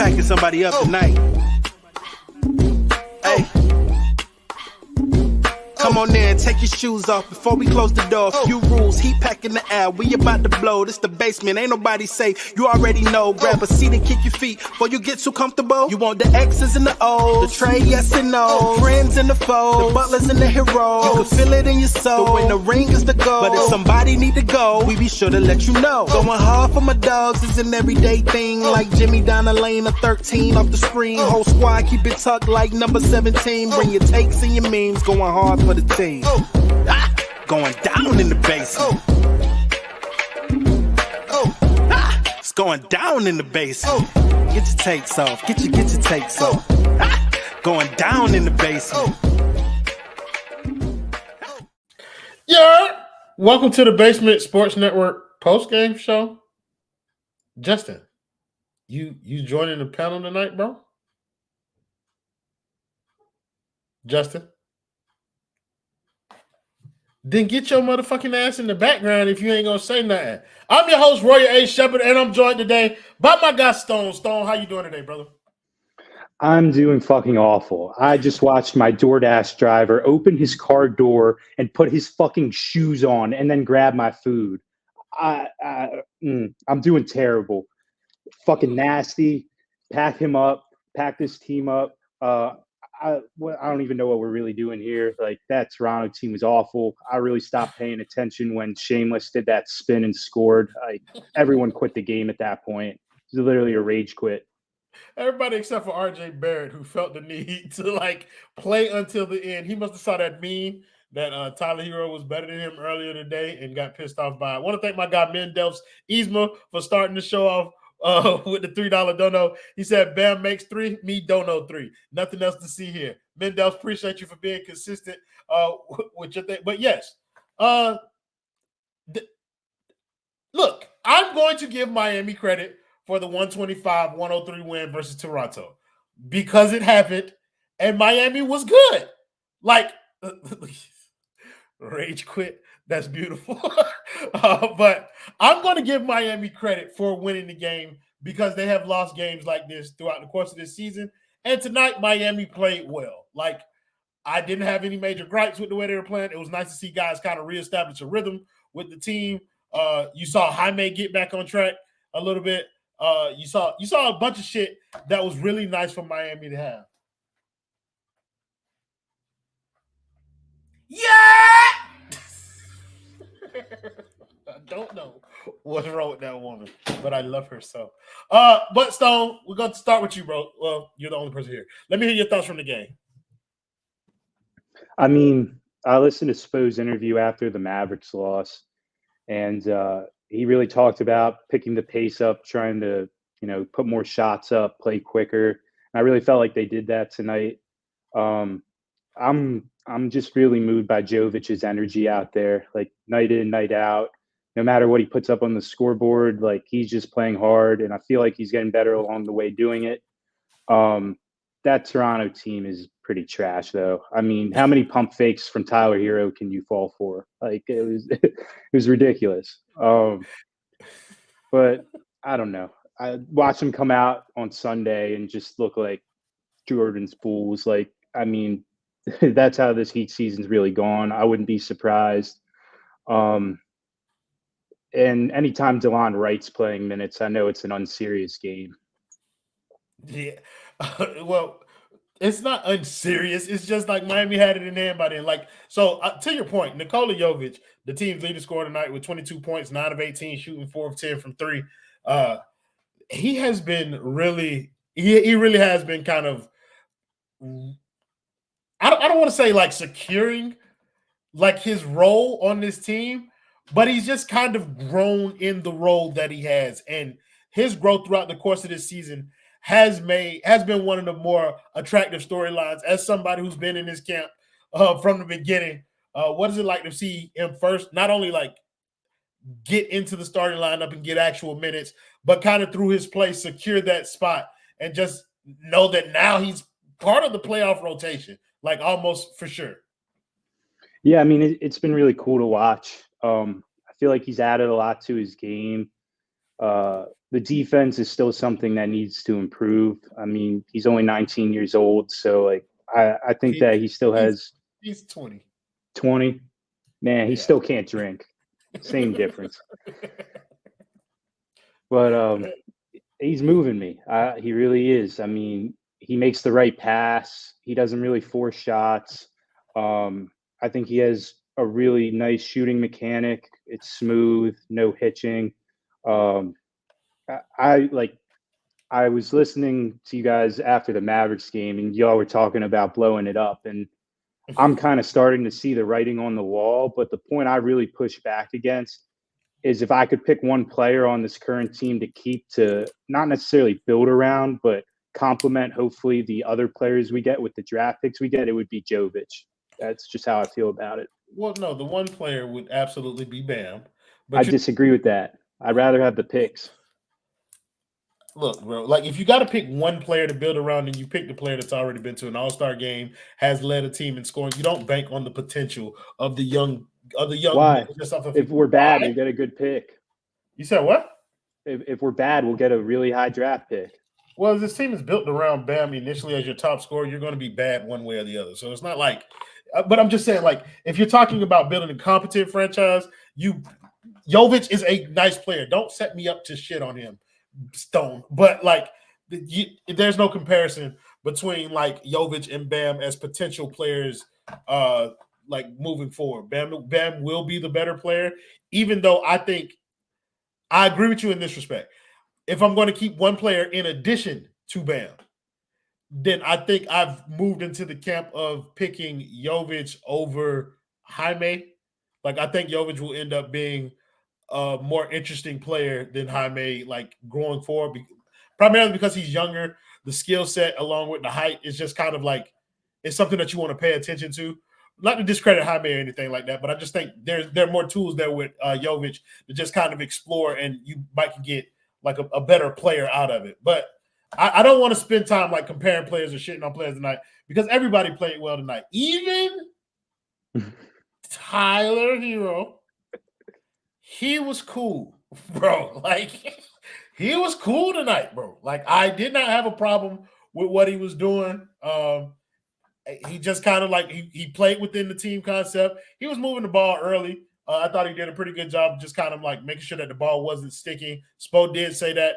packing somebody up tonight. Hey. Come on in, take your shoes off before we close the door. Few rules, heat pack in the air, we about to blow. This the basement, ain't nobody safe, you already know. Grab a seat and kick your feet before you get too comfortable. You want the X's and the O's, the tray, yes and no. Friends and the foes, the butlers and the heroes. You can feel it in your soul, but when the ring is the goal. But if somebody need to go, we be sure to let you know. Going hard for my dogs is an everyday thing. Like Jimmy down the lane of 13 off the screen. Whole squad keep it tucked like number 17. Bring your takes and your memes, going hard for the team. Going down in the basement. It's going down in the basement. Get your takes off. Get your takes off. Going down in the basement. Yeah. Welcome to the Basement Sports Network postgame show. Justin, you joining the panel tonight, bro? Justin? Then get your motherfucking ass in the background if you ain't gonna say nothing. I'm your host, Roy A. Shepard, and I'm joined today by my guy, Stone. Stone, how you doing today, brother? I'm doing fucking awful. I just watched my DoorDash driver open his car door and put his fucking shoes on and then grab my food. I'm doing terrible. Fucking nasty. Pack him up. Pack this team up. I don't even know what we're really doing here. Like, that Toronto team was awful. I really stopped paying attention when Shameless did that spin and scored. Everyone quit the game at that point. It was literally a rage quit. Everybody except for RJ Barrett, who felt the need to play until the end. He must have saw that meme that Tyler Herro was better than him earlier today and got pissed off by it. I want to thank my guy Mendelfs Yzma for starting the show off with the $3 dono. He said, Bam makes 3, me dono 3. Nothing else to see here. Mendelfs, appreciate you for being consistent with your thing. But yes, look, I'm going to give Miami credit for the 125-103 win versus Toronto because it happened and Miami was good. Rage quit. That's beautiful. But I'm going to give Miami credit for winning the game because they have lost games like this throughout the course of this season. And tonight, Miami played well. I didn't have any major gripes with the way they were playing. It was nice to see guys kind of reestablish a rhythm with the team. You saw Jaime get back on track a little bit. You saw a bunch of shit that was really nice for Miami to have. Yeah! I don't know what's wrong with that woman, but I love her so. But Stone, we're going to start with you, bro. Well, you're the only person here. Let me hear your thoughts from the game. I mean, I listened to Spo's interview after the Mavericks loss, and he really talked about picking the pace up, trying to, put more shots up, play quicker. And I really felt like they did that tonight. I'm just really moved by Jovic's energy out there, night in, night out. No matter what he puts up on the scoreboard, he's just playing hard, and I feel like he's getting better along the way doing it. That Toronto team is pretty trash, though. I mean, how many pump fakes from Tyler Herro can you fall for? It was ridiculous. But I don't know. I watched him come out on Sunday and just look like Jordan's Bulls. That's how this Heat season's really gone. I wouldn't be surprised. And anytime DeLon Wright's playing minutes, I know it's an unserious game. Yeah. Well, it's not unserious. It's just Miami had it in hand by then. To your point, Nikola Jovic, the team's leading scorer tonight with 22 points, 9 of 18, shooting 4 of 10 from 3. He has been really – he really has been kind of I don't want to say securing his role on this team, but he's just kind of grown in the role that he has. And his growth throughout the course of this season has been one of the more attractive storylines as somebody who's been in this camp from the beginning. What is it like to see him first, not only get into the starting lineup and get actual minutes, but kind of through his play, secure that spot and just know that now he's part of the playoff rotation, almost for sure. Yeah, I mean, it's been really cool to watch. I feel like he's added a lot to his game. the defense is still something that needs to improve. I mean, he's only 19 years old, so like I think that he still has he's 20. 20. Man, he still can't drink. Same difference. But he's moving me. He really is. I mean, he makes the right pass. He doesn't really force shots. I think he has a really nice shooting mechanic. It's smooth, no hitching. I was listening to you guys after the Mavericks game, and y'all were talking about blowing it up, and I'm kind of starting to see the writing on the wall. But the point I really push back against is if I could pick one player on this current team to keep, to not necessarily build around, but complement hopefully the other players we get with the draft picks we get, it would be Jovic. That's just how I feel about it. Well, no, the one player would absolutely be Bam. But I disagree with that. I'd rather have the picks. Look, bro, like if you got to pick one player to build around and you pick the player that's already been to an all-star game, has led a team in scoring, you don't bank on the potential of the young. Why? If we're bad, we'll get a good pick. You said what? If we're bad, we'll get a really high draft pick. Well, this team is built around Bam initially as your top scorer. You're going to be bad one way or the other. So it's not like – but I'm just saying, like, if you're talking about building a competent franchise, Jovic is a nice player. Don't set me up to shit on him, Stone. But, like, there's no comparison between, like, Jovic and Bam as potential players like moving forward. Bam will be the better player, even though I think I agree with you in this respect. If I'm going to keep one player in addition to Bam, then I think I've moved into the camp of picking Jovic over Jaime. Like, I think Jovic will end up being a more interesting player than Jaime, like, growing forward, primarily because he's younger. The skill set along with the height is just kind of like, it's something that you want to pay attention to. Not to discredit Jaime or anything like that, but I just think there are more tools there with Jovic to just kind of explore, and you might get like a better player out of it. But I don't want to spend time like comparing players or shitting on players tonight, because everybody played well tonight. Even Tyler Herro, he was cool, bro. Like, he was cool tonight, bro. Like, I did not have a problem with what he was doing. He just kind of like he played within the team concept. He was moving the ball early. I thought he did a pretty good job just kind of like making sure that the ball wasn't sticking. Spo did say that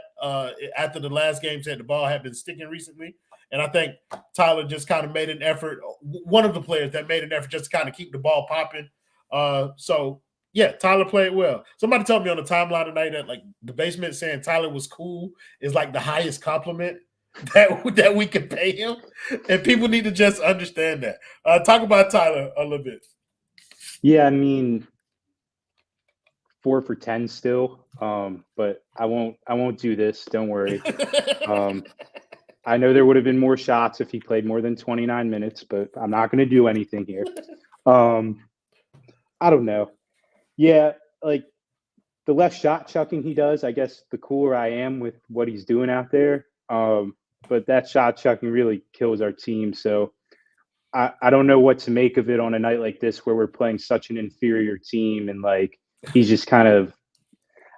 after the last game, said the ball had been sticking recently. And I think Tyler just kind of made an effort, one of the players that made an effort just to kind of keep the ball popping. So, yeah, Tyler played well. Somebody told me on the timeline tonight that like the basement saying Tyler was cool is like the highest compliment that we could pay him, and people need to just understand that. Talk about Tyler a little bit. Yeah, I mean, 4 for 10 still, but I won't do this. Don't worry. I know there would have been more shots if he played more than 29 minutes, but I'm not going to do anything here. I don't know. Yeah, like the less shot chucking he does, I guess the cooler I am with what he's doing out there. But that shot chucking really kills our team. So I don't know what to make of it on a night like this where we're playing such an inferior team, and like he's just kind of,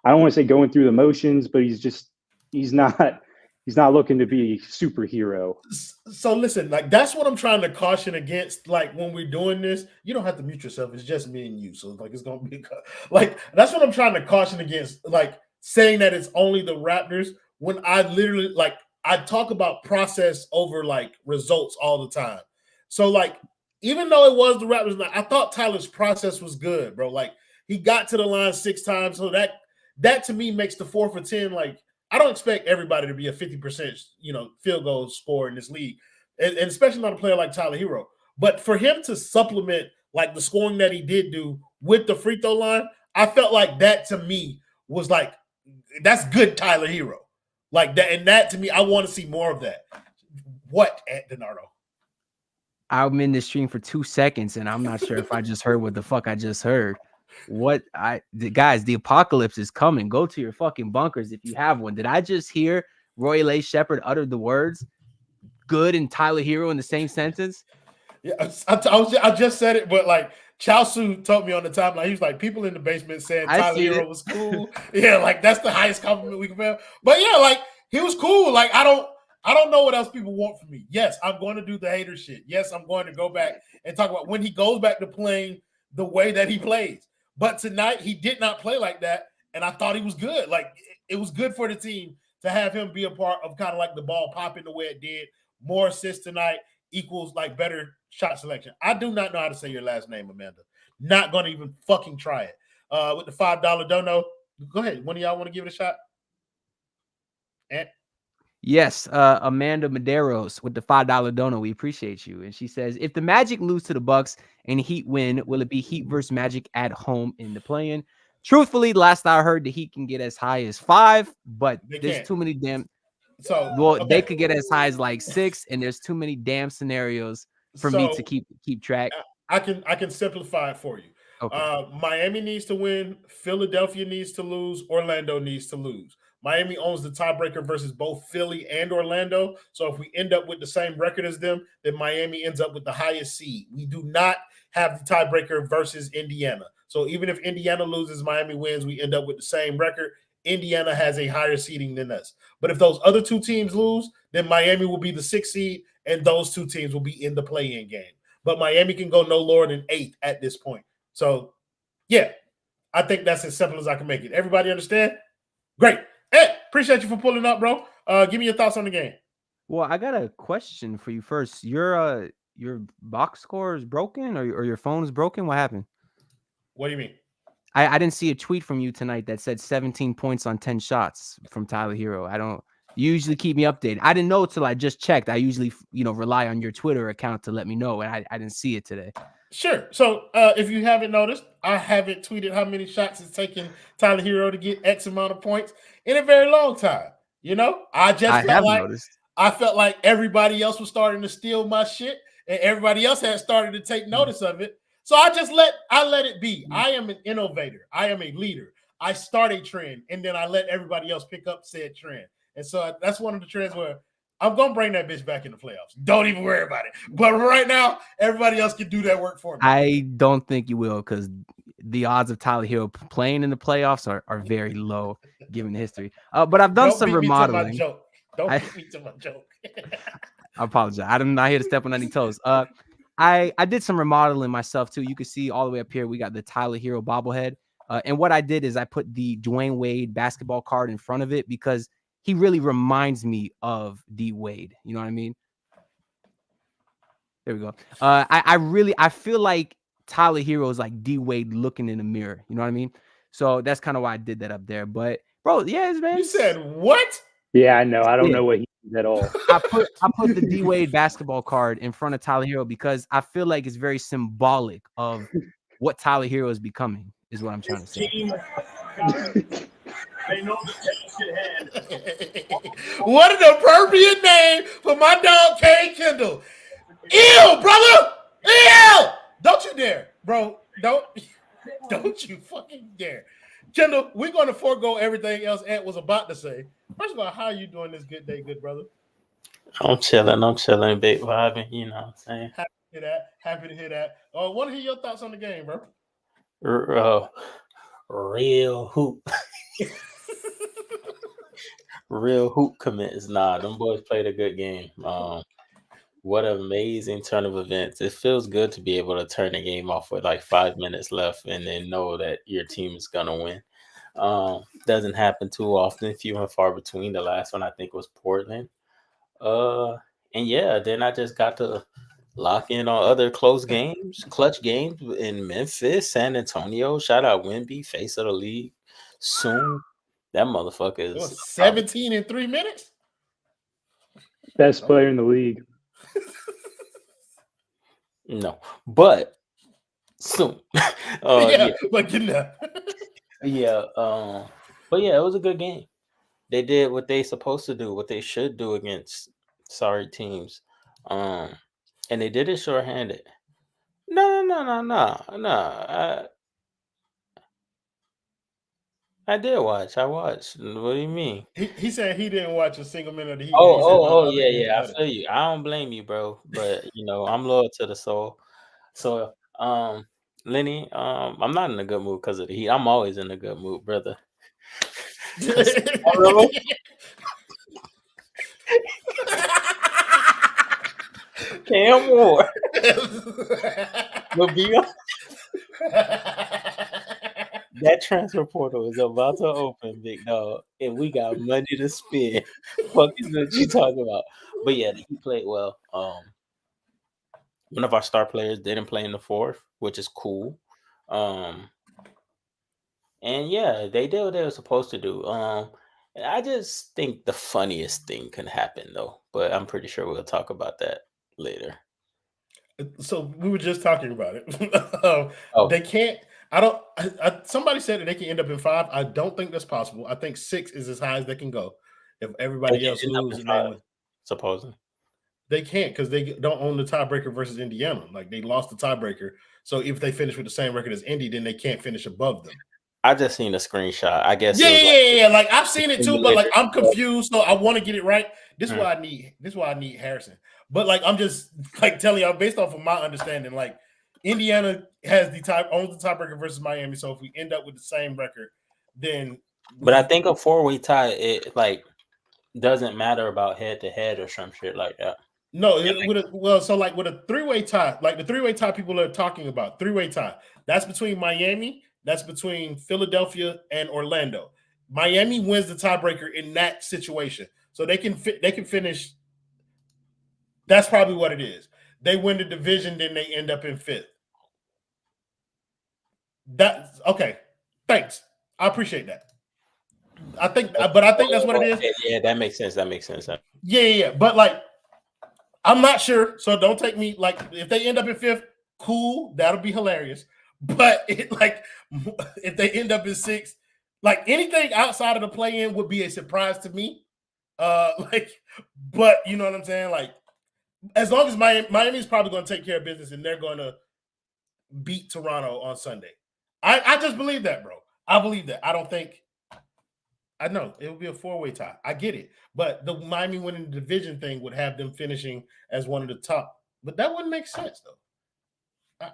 I don't want to say going through the motions, but he's not looking to be a superhero. So listen, like that's what I'm trying to caution against. Like when we're doing this, you don't have to mute yourself. It's just me and you. So like it's gonna be like that's what I'm trying to caution against. Like saying that it's only the Raptors when I literally like I talk about process over like results all the time. So like even though it was the Raptors, I thought Tyler's process was good, bro. Like he got to the line 6 times, so that to me makes the 4 for 10 like. I don't expect everybody to be a 50%, field goal scorer in this league, and especially not a player like Tyler Herro. But for him to supplement like the scoring that he did do with the free throw line, I felt like that to me was like that's good Tyler Herro, like that, and that to me, I want to see more of that. What, Donardo? I'm in this stream for 2 seconds, and I'm not sure if I just heard what the fuck I just heard. Guys, the apocalypse is coming. Go to your fucking bunkers if you have one. Did I just hear Roy Lay Shepard utter the words good and Tyler Herro in the same sentence? Yeah, I just said it, but like Chao-Su told me on the timeline, he was like, people in the basement said I Tyler seen Herro it. was cool. Yeah, like that's the highest compliment we can pay. But yeah, like he was cool. Like I don't know what else people want from me. Yes, I'm going to do the hater shit. Yes, I'm going to go back and talk about when he goes back to playing the way that he plays. But tonight he did not play like that, and I thought he was good. Like it was good for the team to have him be a part of kind of like the ball popping the way it did. More assists tonight equals like better shot selection. I do not know how to say your last name, Amanda. Not going to even fucking try it. With the $5 dono, go ahead. One of y'all want to give it a shot? And Yes, Amanda Medeiros with the $5 dono. We appreciate you. And she says, if the Magic lose to the Bucks and Heat win, will it be Heat versus Magic at home in the play-in? Truthfully, last I heard, the Heat can get as high as 5, but there's too many damn. So They could get as high as like 6, and there's too many damn scenarios for me to keep track. I can simplify it for you. Okay. Miami needs to win. Philadelphia needs to lose. Orlando needs to lose. Miami owns the tiebreaker versus both Philly and Orlando. So if we end up with the same record as them, then Miami ends up with the highest seed. We do not have the tiebreaker versus Indiana. So even if Indiana loses, Miami wins, we end up with the same record. Indiana has a higher seeding than us. But if those other two teams lose, then Miami will be the 6th seed, and those two teams will be in the play-in game. But Miami can go no lower than 8th at this point. So, yeah, I think that's as simple as I can make it. Everybody understand? Great. Ed, appreciate you for pulling up, bro. Give me your thoughts on the game. Well, I got a question for you first. Your box score is broken, or your phone is broken? What happened? What do you mean? I didn't see a tweet from you tonight that said 17 points on 10 shots from Tyler Herro. You usually keep me updated. I didn't know till I just checked. I usually, rely on your Twitter account to let me know, and I didn't see it today. Sure. So if you haven't noticed, I haven't tweeted how many shots it's taken Tyler Herro to get X amount of points in a very long time. I felt like everybody else was starting to steal my shit, and everybody else had started to take notice of it. So I let it be. I am an innovator. I am a leader. I start a trend, and then I let everybody else pick up said trend. And so that's one of the trends where I'm going to bring that bitch back in the playoffs. Don't even worry about it. But right now, everybody else can do that work for me. I don't think you will, because the odds of Tyler Herro playing in the playoffs are very low given the history. But I've done some remodeling. Don't beat me to my joke. I apologize. I'm not here to step on any toes. I did some remodeling myself too. You can see all the way up here, we got the Tyler Herro bobblehead. And what I did is I put the Dwayne Wade basketball card in front of it because he really reminds me of D Wade. You know what I mean? There we go. I feel like Tyler Herro is like D Wade looking in the mirror. You know what I mean? So that's kind of why I did that up there. But bro, yes, man. You said what? Yeah, I know. I don't know what he did at all. I put the D Wade basketball card in front of Tyler Herro because I feel like it's very symbolic of what Tyler Herro is becoming, is what I'm trying to say. They know the What an appropriate name for my dog Kane Kendall. Ew, brother! Ew! Don't you dare, bro. Don't you fucking dare. Kendall, we're going to forego everything else Ant was about to say. First of all, how are you doing this good day, good brother? I'm chilling, big vibing, you know what I'm saying? Happy to hear that. Want to hear your thoughts on the game, bro? Real hoop. Real hoop commits. Nah, them boys played a good game. What an amazing turn of events. It feels good to be able to turn the game off with like 5 minutes left and then know that your team is going to win. Doesn't happen too often, few and far between. The last one I think was Portland. And yeah, then I just got to lock in on other clutch games in Memphis, San Antonio. Shout out Wemby, face of the league. Soon, that motherfucker is 17 in 3 minutes. Best player in the league. No, but soon. But get that. But yeah, it was a good game. They did what they supposed to do, what they should do against sorry teams. And they did it shorthanded. No. I did watch. I watched. What do you mean? He said he didn't watch a single minute of the Heat. Yeah. I feel you. I don't blame you, bro. But I'm loyal to the soul. So Lenny, I'm not in a good mood because of the Heat. I'm always in a good mood, brother. 'Cause tomorrow, Cam Ward will be on. That transfer portal is about to open, big dog, and we got money to spend. Fuck is what you talking about? But yeah, he played well. One of our star players didn't play in the fourth, which is cool. And yeah, they did what they were supposed to do. I just think the funniest thing can happen though, but I'm pretty sure we'll talk about that later. So we were just talking about it. Oh. They can't. Somebody said that they can end up in 5. I don't think that's possible. I think 6 is as high as they can go. If everybody else loses, and they win. Supposedly. They can't because they don't own the tiebreaker versus Indiana. Like they lost the tiebreaker. So if they finish with the same record as Indy, then they can't finish above them. I just seen a screenshot. I guess. Yeah. Like I've seen it too, but like I'm confused, so I want to get it right. This is why I need. This is why I need Harrison. But like I'm just like telling y'all based off of my understanding, like Indiana owns the tiebreaker versus Miami. So if we end up with the same record, then. But I think a 4-way tie, it like doesn't matter about head to head or some shit like that. No, with a 3-way tie, like the 3-way tie people are talking about, 3-way tie. That's between Miami. That's between Philadelphia and Orlando. Miami wins the tiebreaker in that situation, so they can finish. That's probably what it is. They win the division, then they end up in 5th. That's okay. Thanks, I appreciate that. I think that's what it is. Yeah, that makes sense. Yeah. But like, I'm not sure, so don't take me like if they end up in 5th, cool, that'll be hilarious. But if they end up in 6th, like anything outside of the play-in would be a surprise to me. But you know what I'm saying? Like, as long as Miami's probably going to take care of business and they're going to beat Toronto on Sunday. I just believe that, bro. I believe that. I know it would be a 4-way tie. I get it, but the Miami winning the division thing would have them finishing as one of the top. But that wouldn't make sense, though.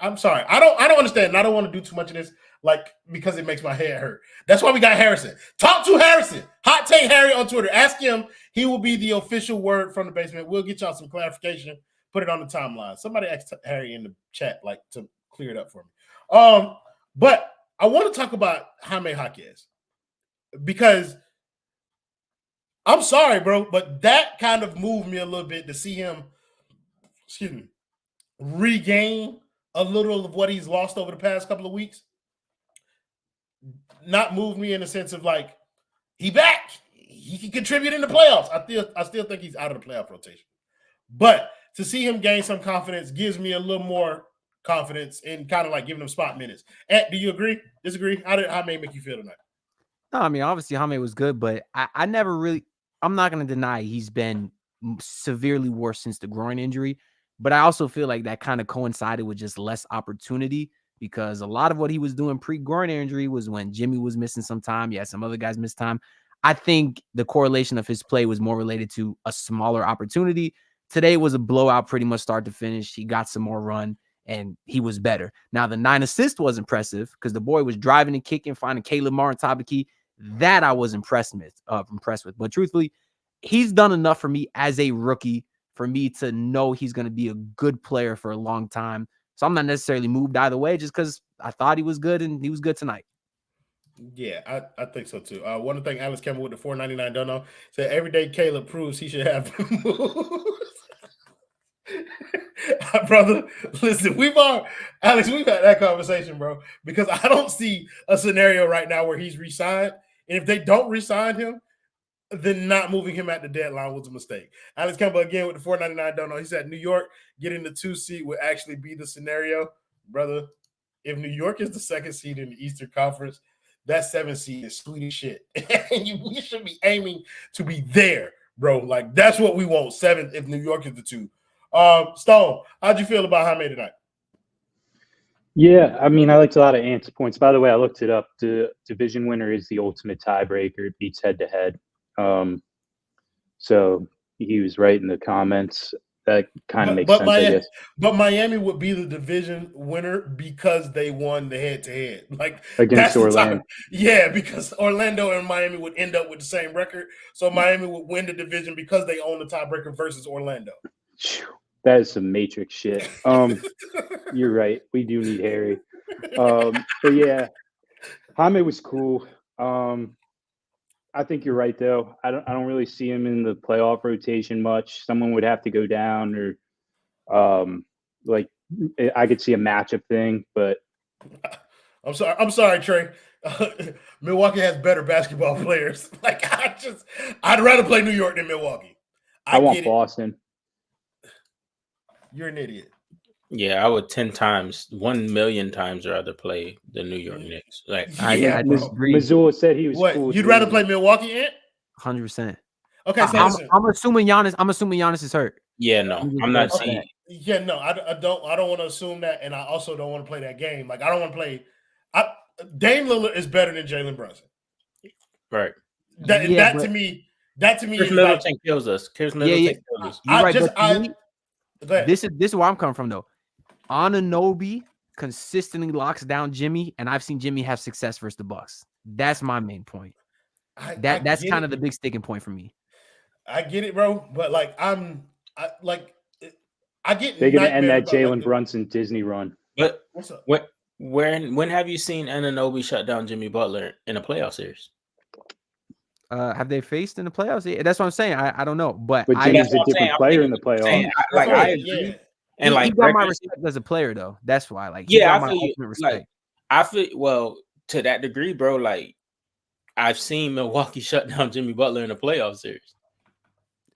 I'm sorry. I don't understand. And I don't want to do too much of this, like because it makes my head hurt. That's why we got Harrison. Talk to Harrison. Hot Take Harry on Twitter. Ask him. He will be the official word from the basement. We'll get y'all some clarification. Put it on the timeline. Somebody asked Harry in the chat, like to clear it up for me. But I want to talk about Jaime Jaquez. Because I'm sorry, bro, but that kind of moved me a little bit to see him, regain a little of what he's lost over the past couple of weeks. Not move me in the sense of like, he back. He can contribute in the playoffs. I still think he's out of the playoff rotation. But to see him gain some confidence gives me a little more confidence in kind of like giving him spot minutes. And do you agree? Disagree? How did Jaime make you feel tonight? No, I mean, obviously Jaime was good, but I never really, I'm not going to deny he's been severely worse since the groin injury. But I also feel like that kind of coincided with just less opportunity because a lot of what he was doing pre-groin injury was when Jimmy was missing some time. Yeah, some other guys missed time. I think the correlation of his play was more related to a smaller opportunity. Today was a blowout pretty much start to finish. He got some more run and he was better. Now, the 9 assists was impressive because the boy was driving and kicking, finding Caleb Martin, top of key. That I was impressed with. But truthfully, he's done enough for me as a rookie for me to know he's going to be a good player for a long time. So I'm not necessarily moved either way just because I thought he was good and he was good tonight. Yeah, I think so too. One thing Alex Campbell with the $4.99 dono said every day Caleb proves he should have moves. Brother, listen, we've had that conversation, bro, because I don't see a scenario right now where he's re-signed. And if they don't re-sign him, then not moving him at the deadline was a mistake. Alex Campbell again with the $4.99 dono. He said New York getting the 2 seed would actually be the scenario. Brother, if New York is the 2nd seed in the Eastern Conference, that 7th seed is sweet as shit. And we should be aiming to be there, bro. Like, that's what we want, 7th if New York is the 2. Stone, how'd you feel about Jaime tonight? Yeah, I mean, I liked a lot of Ant's points. By the way, I looked it up. The division winner is the ultimate tiebreaker. It beats head-to-head. So he was right in the comments. that kind of makes sense, I guess. But Miami would be the division winner because they won the head-to-head. Like Against Orlando. Because Orlando and Miami would end up with the same record. So Miami would win the division because they own the tiebreaker versus Orlando. That is some Matrix shit. You're right. We do need Harry. But yeah, Jaime was cool. I think you're right though. I don't really see him in the playoff rotation much. Someone would have to go down, or like I could see a matchup thing. But I'm sorry, Trey. Milwaukee has better basketball players. Like I'd rather play New York than Milwaukee. I want Boston. You're an idiot. Yeah, I would 1 million times rather play the New York Knicks. Like, I disagree. Missoula said he was cool. You'd rather play Milwaukee, Ant? 100%. Okay, so I'm assuming Giannis is hurt. Yeah, no, I'm not saying. Yeah, no, I don't want to assume that, and I also don't want to play that game. Like, I don't want to play. Dame Lillard is better than Jalen Brunson. Right. That to me Chris is Middleton kills us. Chris Middleton kills us. You're right, this is where I'm coming from though. Anunoby consistently locks down Jimmy, and I've seen Jimmy have success versus the Bucks. That's my main point. That's kind of the big sticking point for me. I get it, bro, but like I get. They're gonna end that Jalen Brunson Disney run. But what's up? When have you seen Anunoby shut down Jimmy Butler in a playoff series? Have they faced in the playoffs? That's what I'm saying. I don't know, but Jimmy's a different player in the playoffs. I agree. And he got my respect as a player, though. That's why. Like, I feel you. Respect. I feel to that degree, bro. Like, I've seen Milwaukee shut down Jimmy Butler in a playoff series.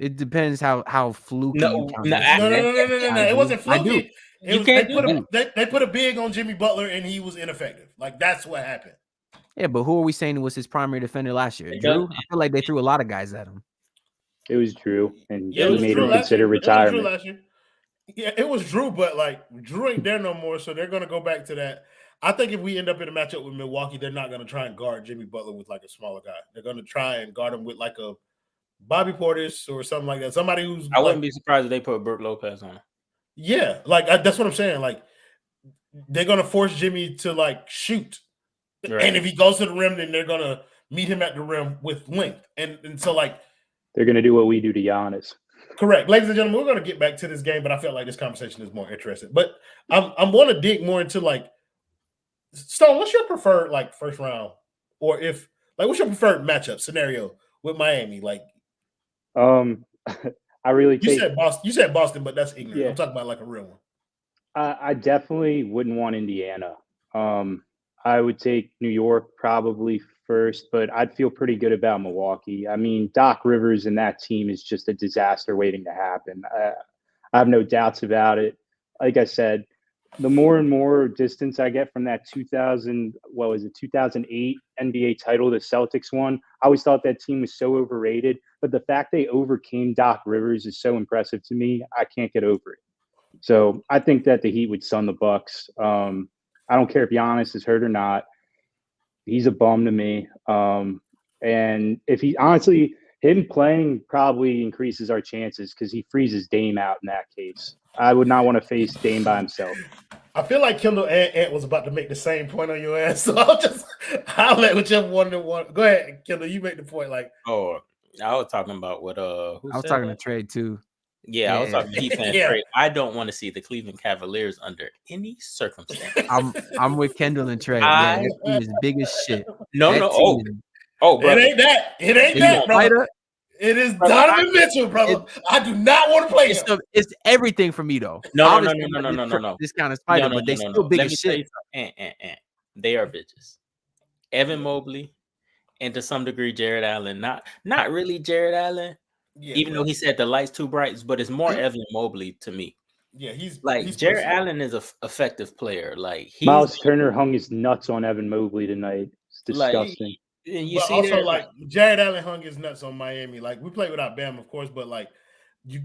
It depends how fluky. No. It wasn't fluky. They put a big on Jimmy Butler, and he was ineffective. Like, that's what happened. Yeah, but who are we saying was his primary defender last year? Drew? I feel like they threw a lot of guys at him. It was Drew, and he made him consider retirement. Yeah, it was Drew, but like Drew ain't there no more, so they're gonna go back to that. I think if we end up in a matchup with Milwaukee, they're not gonna try and guard Jimmy Butler with like a smaller guy. They're gonna try and guard him with like a Bobby Portis or something like that. Somebody who's I wouldn't be surprised if they put Brook Lopez on him. Yeah, like that's what I'm saying. Like they're gonna force Jimmy to like shoot. Right. And if he goes to the rim, then they're gonna meet him at the rim with length. And so like they're gonna do what we do to Giannis. Correct. Ladies and gentlemen, we're gonna get back to this game, but I felt like this conversation is more interesting. But I'm gonna dig more into like Stone, what's your preferred like first round? Or if like what's your preferred matchup scenario with Miami? Like I really said Boston. You said Boston, but that's ignorant. Yeah. I'm talking about like a real one. I definitely wouldn't want Indiana. I would take New York probably first, but I'd feel pretty good about Milwaukee. I mean, Doc Rivers and that team is just a disaster waiting to happen. I have no doubts about it. Like I said, the more and more distance I get from that 2008 NBA title the Celtics won, I always thought that team was so overrated. But the fact they overcame Doc Rivers is so impressive to me. I can't get over it. So I think that the Heat would stun the Bucks. I don't care if Giannis is hurt or not. He's a bum to me. And if he honestly, him playing probably increases our chances because he freezes Dame out in that case. I would not want to face Dame by himself. I feel like Kendall Ant was about to make the same point on your ass. So I'll let whichever one to one. Go ahead, Kendall. You make the point. Like, I was talking about what I was talking to trade too. Yeah, I was talking Heat fan trade. I don't want to see the Cleveland Cavaliers under any circumstance. I'm with Kendall and Trey. That team is big as shit. No. Brother. It ain't that, brother. It is Donovan Mitchell, brother. I do not want to play him. It's everything for me, though. No. This kind of spider, but they still big as shit. They are bitches. Evan Mobley, and to some degree, Jared Allen. Not really Jared Allen. Yeah, even though he said the light's too bright, but it's more Evan Mobley to me. Yeah, he's Jared Allen is an effective player. Like Miles Turner hung his nuts on Evan Mobley tonight. It's disgusting. And you but see also like Jared Allen hung his nuts on Miami. Like we played without Bam, of course, but like you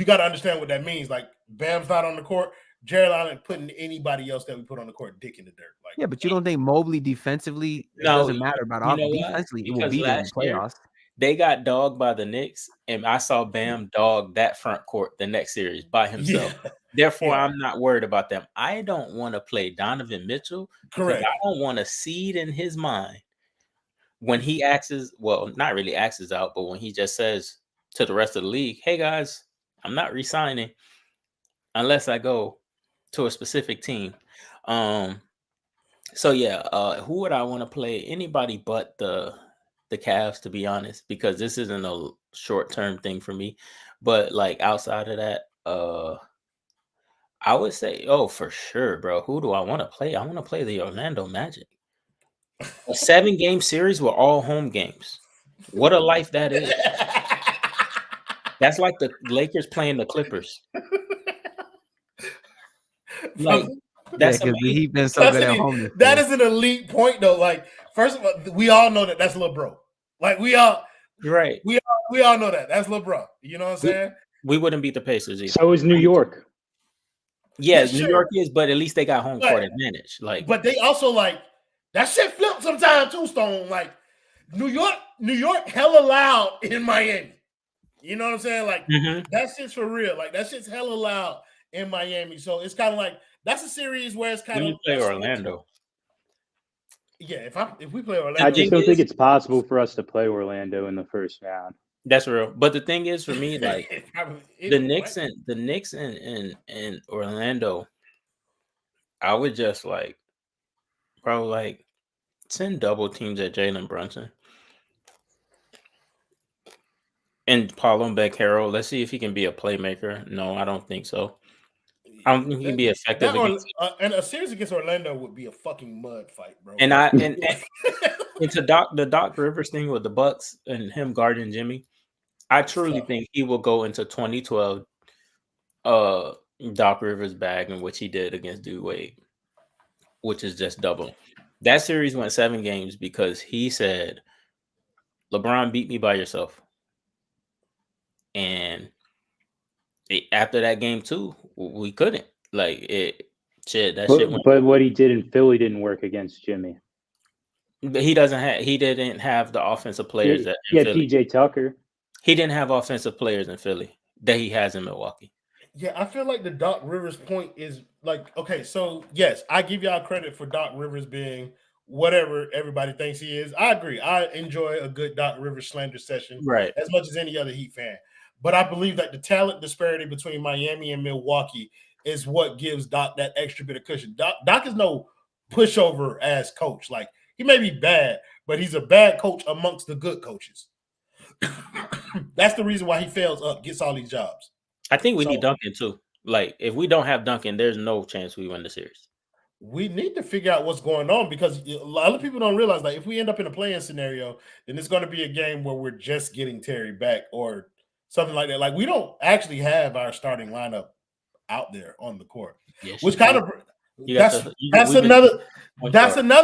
got to understand what that means. Like Bam's not on the court. Jared Allen putting anybody else that we put on the court dick in the dirt. Like, yeah, but you don't think Mobley defensively? It doesn't matter about offense. Defensively, it will be in the playoffs. They got dogged by the Knicks, and I saw Bam dog that front court the next series by himself. Yeah. Therefore, Yeah. I'm not worried about them. I don't want to play Donovan Mitchell because Correct. I don't want a seed in his mind when he axes, well, not really axes out, but when he just says to the rest of the league, hey guys, I'm not resigning unless I go to a specific team. So yeah, who would I want to play? Anybody but the Cavs, to be honest, because this isn't a short-term thing for me. But like outside of that, I would say, oh, for sure, bro. Who do I want to play? I want to play the Orlando Magic. A 7-game series with all home games. What a life that is. That's like the Lakers playing the Clippers. Like that's because amazing. he's been so good at home. That is an elite point, though. Like, first of all, we all know that that's LeBron. Like, we all know that that's LeBron. You know what I'm saying? We wouldn't beat the Pacers either. So is New York. Yeah, Yeah, New sure. York is, but at least they got home court advantage. Like, but they also like that shit flipped sometimes too, Stone. Like New York hella loud in Miami. You know what I'm saying? Like that shit's for real. Like that shit's hella loud in Miami. So it's kind of like that's a series where it's kind when of you play Orlando. Yeah, if we play Orlando, I just don't think it's possible for us to play Orlando in the first round. That's real. But the thing is, for me, like the Knicks and Orlando, I would just like, bro, like send double teams at Jalen Brunson and Paulo Herro. Let's see if he can be a playmaker. No, I don't think so. I don't think he can be effective and a series against Orlando would be a fucking mud fight, bro. And to the Doc Rivers thing with the Bucks and him guarding Jimmy, I truly think he will go into 2012 Doc Rivers bag, in which he did against D Wade, which is just double. That series went 7 games because he said, LeBron beat me by yourself. And after that game too, we couldn't. Like it shit. That shit went. But what he did in Philly didn't work against Jimmy. But he didn't have the offensive players that in Philly. PJ Tucker. He didn't have offensive players in Philly that he has in Milwaukee. Yeah, I feel like the Doc Rivers point is like, okay, so yes, I give y'all credit for Doc Rivers being whatever everybody thinks he is. I agree. I enjoy a good Doc Rivers slander session as much as any other Heat fan. But I believe that the talent disparity between Miami and Milwaukee is what gives Doc that extra bit of cushion. Doc is no pushover as coach. Like, he may be bad, but he's a bad coach amongst the good coaches. That's the reason why he fails up, gets all these jobs. I think we need Duncan too. Like, if we don't have Duncan, there's no chance we win the series. We need to figure out what's going on because a lot of people don't realize, like, if we end up in a play-in scenario, then it's going to be a game where we're just getting Terry back or something like that. Like, we don't actually have our starting lineup out there on the court, which kind of that's another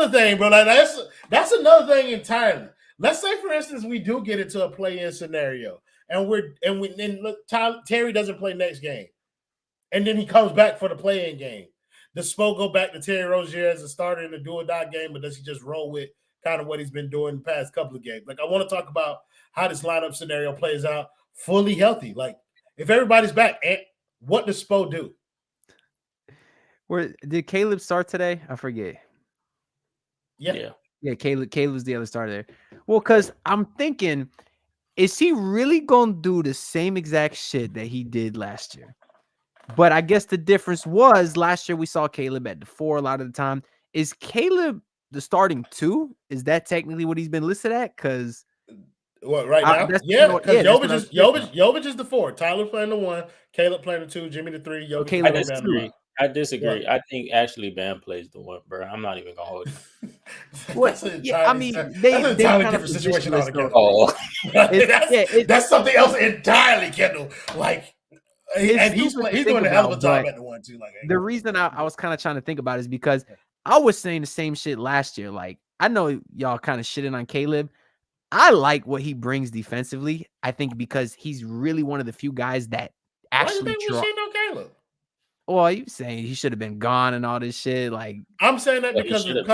thing, bro. Like, that's another thing entirely. Let's say, for instance, we do get into a play-in scenario, and Terry doesn't play next game, and then he comes back for the play-in game. Does Spo go back to Terry Rozier as a starter in the do-or-die game, or does he just roll with kind of what he's been doing the past couple of games? Like, I want to talk about how this lineup scenario plays out fully healthy. Like, if everybody's back, what does Spo do? Did Caleb start today? I forget. Yeah. Caleb's the other starter there. Well, because I'm thinking, is he really going to do the same exact shit that he did last year? But I guess the difference was last year we saw Caleb at the 4 a lot of the time. Is Caleb the starting 2? Is that technically what he's been listed at? Because right now, Jovic is the 4. Tyler playing the 1, Caleb playing the 2, Jimmy the 3. Jovic I disagree. Yeah. I think actually Bam plays the 1, bro. I'm not even gonna hold you. That's an entirely different situation altogether. That's something else entirely, Kendall. Like. And he's doing a hell of a job at the 1 too. Like, the reason I was kind of trying to think about it is because I was saying the same shit last year. Like, I know y'all kind of shitting on Caleb. I like what he brings defensively. I think because he's really one of the few guys that actually draw. On Caleb? Well, you saying he should have been gone and all this shit. Like, I'm saying that because of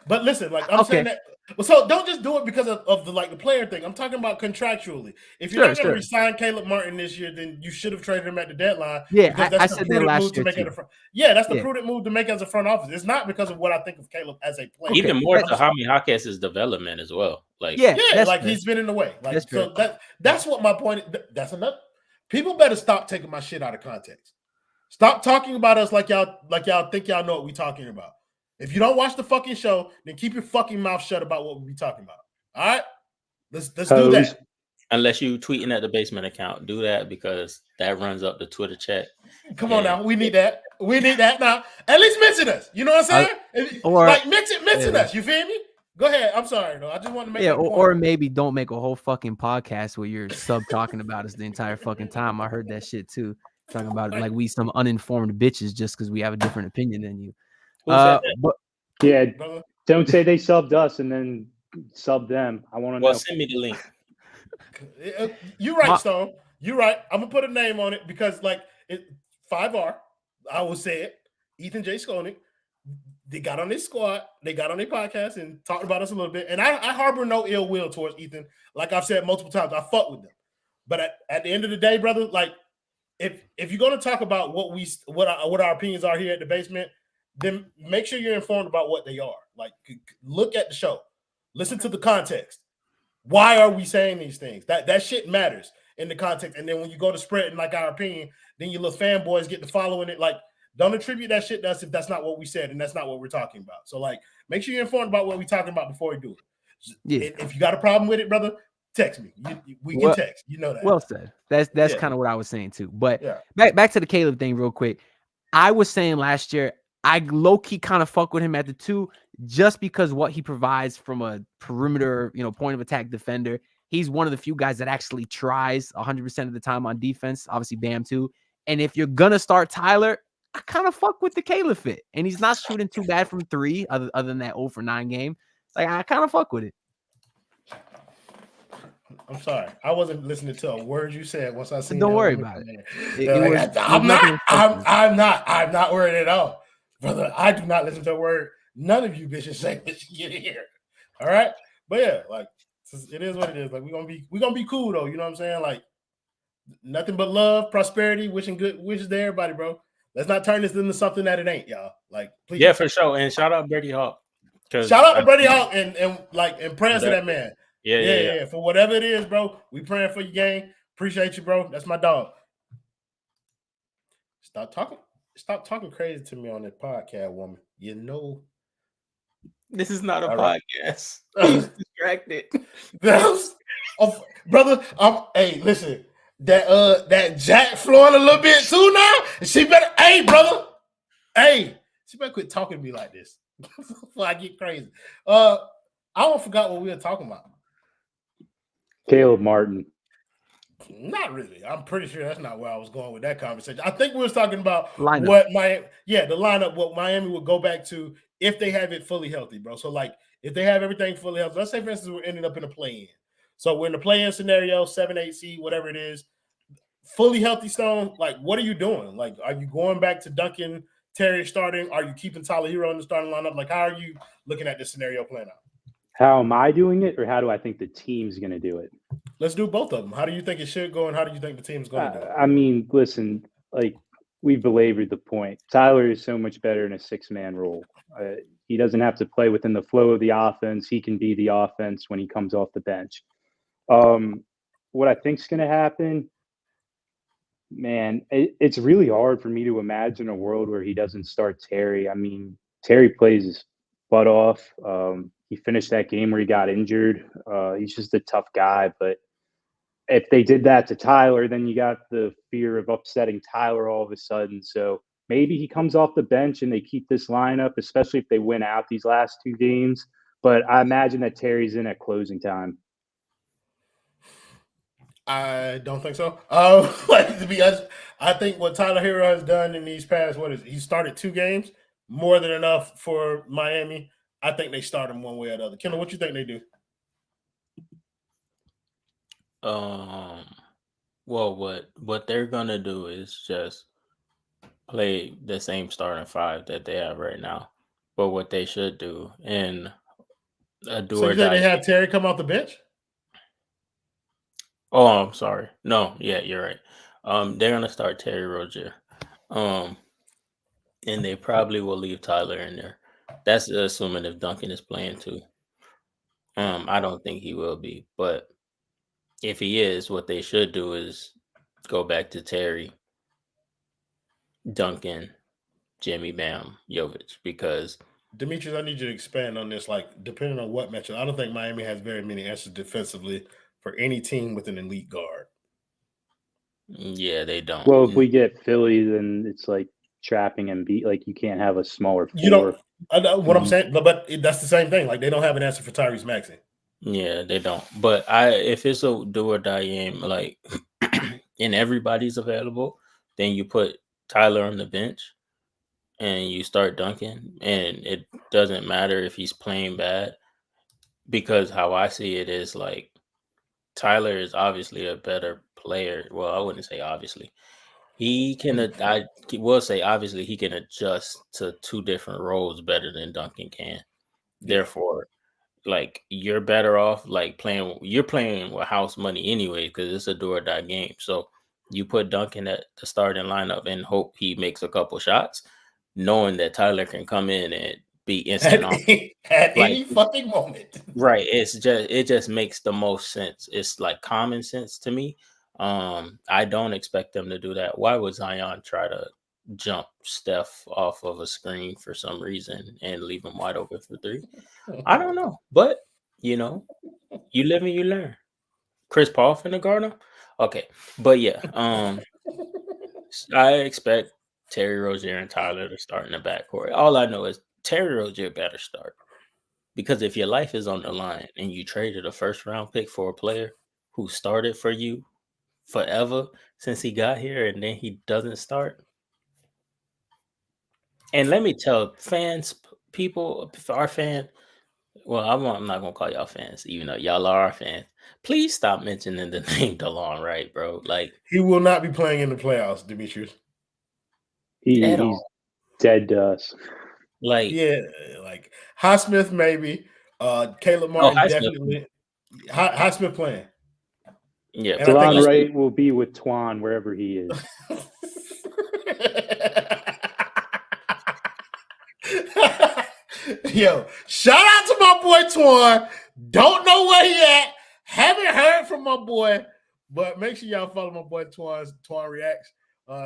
but listen, like I'm saying that Well, so don't just do it because of the player thing. I'm talking about contractually. If you're not going to resign Caleb Martin this year, then you should have traded him at the deadline. Yeah, because I that's said the that prudent last move to year make too. at the front. Yeah, that's the prudent move to make as a front office. It's not because of what I think of Caleb as a player. Even more to Jaime Jaquez's development as well. Like like he's been in the way. Like so that's what my point. That's enough. People better stop taking my shit out of context. Stop talking about us like y'all think y'all know what we talking about. If you don't watch the fucking show, then keep your fucking mouth shut about what we be talking about. All right, let's do that. Unless you tweeting at the basement account, do that because that runs up the Twitter chat. Come on now, we need that. We need that now. At least mention us. You know what I'm saying? Like mention us. You feel me? Go ahead. I'm sorry, though. I just want to make that point. Or maybe don't make a whole fucking podcast where you're sub talking about us the entire fucking time. I heard that shit too. Talking about it like we some uninformed bitches just because we have a different opinion than you. But yeah, don't say they subbed us and then sub them. I want to know. Well, send me the link. You're right, Stone. You're right. I'm gonna put a name on it because, like, 5R. I will say it. Ethan J. Skolnick. They got on their squad. They got on their podcast and talked about us a little bit. And I harbor no ill will towards Ethan. Like I've said multiple times, I fuck with them. But at the end of the day, brother, like if you're gonna talk about what our opinions are here at the basement, then make sure you're informed about what they are. Like look at the show, listen to the context. Why are we saying these things? That shit matters in the context. And then when you go to spreading like our opinion, then your little fanboys get to following it. Like, don't attribute that shit to us if that's not what we said and that's not what we're talking about. So, like, make sure you're informed about what we're talking about before we do it. Yeah. If you got a problem with it, brother, text me. We can text. You know that. Well said. That's kind of what I was saying too. But back to the Caleb thing real quick. I was saying last year, I low-key kind of fuck with him at the 2 just because what he provides from a perimeter, point of attack defender. He's one of the few guys that actually tries 100% of the time on defense. Obviously, Bam too. And if you're going to start Tyler, I kind of fuck with the Caleb fit. And he's not shooting too bad from 3 other than that 0 for 9 game. Like, I kind of fuck with it. I'm sorry. I wasn't listening to a word you said once I seen. Don't worry about it. I'm not worried at all. Brother, I do not listen to a word none of you bitches say when you get here. All right? But yeah, like it is what it is. Like we're gonna be cool though, you know what I'm saying? Like nothing but love, prosperity, wishing good wishes to everybody, bro. Let's not turn this into something that it ain't, y'all. Like please. Yeah, for sure. And shout out Brady Hawk. Shout out to Brady Hawk and prayers to that man. Yeah. For whatever it is, bro. We praying for your game. Appreciate you, bro. That's my dog. Stop talking crazy to me on that podcast, woman. You know. This is not a podcast. He's distracted. Brother, hey, listen. That Jack flowing a little bit too now. She better, hey, brother. Hey, she better quit talking to me like this before I get crazy. I almost forgot what we were talking about. Caleb Martin. Not really. I'm pretty sure that's not where I was going with that conversation. I think we was talking about the lineup, what Miami would go back to if they have it fully healthy, bro. So, like, if they have everything fully healthy, let's say, for instance, we're ending up in a play-in. So, we're in the play-in scenario, 7-8 seed, whatever it is. Fully healthy, Stone, like, what are you doing? Like, are you going back to Duncan, Terry starting? Are you keeping Tyler Herro in the starting lineup? Like, how are you looking at this scenario playing out? How am I doing it, or how do I think the team's going to do it? Let's do both of them. How do you think it should go, and how do you think the team's going to do it? I mean, listen, like, we've belabored the point. Tyler is so much better in a 6-man role. He doesn't have to play within the flow of the offense. He can be the offense when he comes off the bench. What I think is going to happen, man, it's really hard for me to imagine a world where he doesn't start Terry. I mean, Terry plays his butt off. He finished that game where he got injured. He's just a tough guy. But if they did that to Tyler, then you got the fear of upsetting Tyler all of a sudden. So maybe he comes off the bench and they keep this lineup, especially if they win out these last 2 games. But I imagine that Terry's in at closing time. I don't think so. To be honest, I think what Tyler Herro has done in these past, he started 2 games, more than enough for Miami. I think they start him one way or the other. Kendall, what you think they do? Well, what they're gonna do is just play the same starting 5 that they have right now. But what they should do, and a do So or you said die. they had Terry come off the bench? Oh, I'm sorry. No, yeah, you're right. They're gonna start Terry Rozier. And they probably will leave Tyler in there. That's assuming if Duncan is playing too. I don't think he will be, but if he is, what they should do is go back to Terry, Duncan, Jimmy Bam, Jovic, because Demetrius, I need you to expand on this. Like, depending on what matchup, I don't think Miami has very many answers defensively for any team with an elite guard. yeah, they don't. Well, if we get Philly, then it's like trapping and beat. Like you can't have a smaller You don't. four. I know what I'm saying, but that's the same thing. Like they don't have an answer for Tyrese Maxey. Yeah, they don't. But if it's a do or die game, like and everybody's available, then you put Tyler on the bench and you start Duncan, and it doesn't matter if he's playing bad, because how I see it is like Tyler is obviously a better player. Well, I wouldn't say obviously. He can. I will say obviously he can adjust to two different roles better than Duncan can. Therefore, like you're better off like playing. You're playing with house money anyway because it's a do or die game. So you put Duncan at the starting lineup and hope he makes a couple shots, knowing that Tyler can come in and be instant on at like any fucking moment. right. It just makes the most sense. It's like common sense to me. I don't expect them to do that. Why would Zion try to jump Steph off of a screen for some reason and leave him wide open for three? I don't know, but you live and you learn. Chris Paul finna guard him? Okay, but yeah, I expect Terry Rozier and Tyler to start in the backcourt. All I know is Terry Rozier better start, because if your life is on the line and you traded a first round pick for a player who started for you forever since he got here and then he doesn't start. And let me tell fans, people, our fans, well, I'm not gonna call y'all fans, even though y'all are our fans. Please stop mentioning the name DeLon Wright, bro. Like He will not be playing in the playoffs, Demetrius. He's dead to us. Like Yeah, like Highsmith maybe. Caleb Martin Highsmith. definitely. Highsmith playing. Yeah, And I DeLon think Wright will be with Twan wherever he is. Yo, shout out to my boy Twan. Don't know where he at. Haven't heard from my boy, but make sure y'all follow my boy Twan Reacts.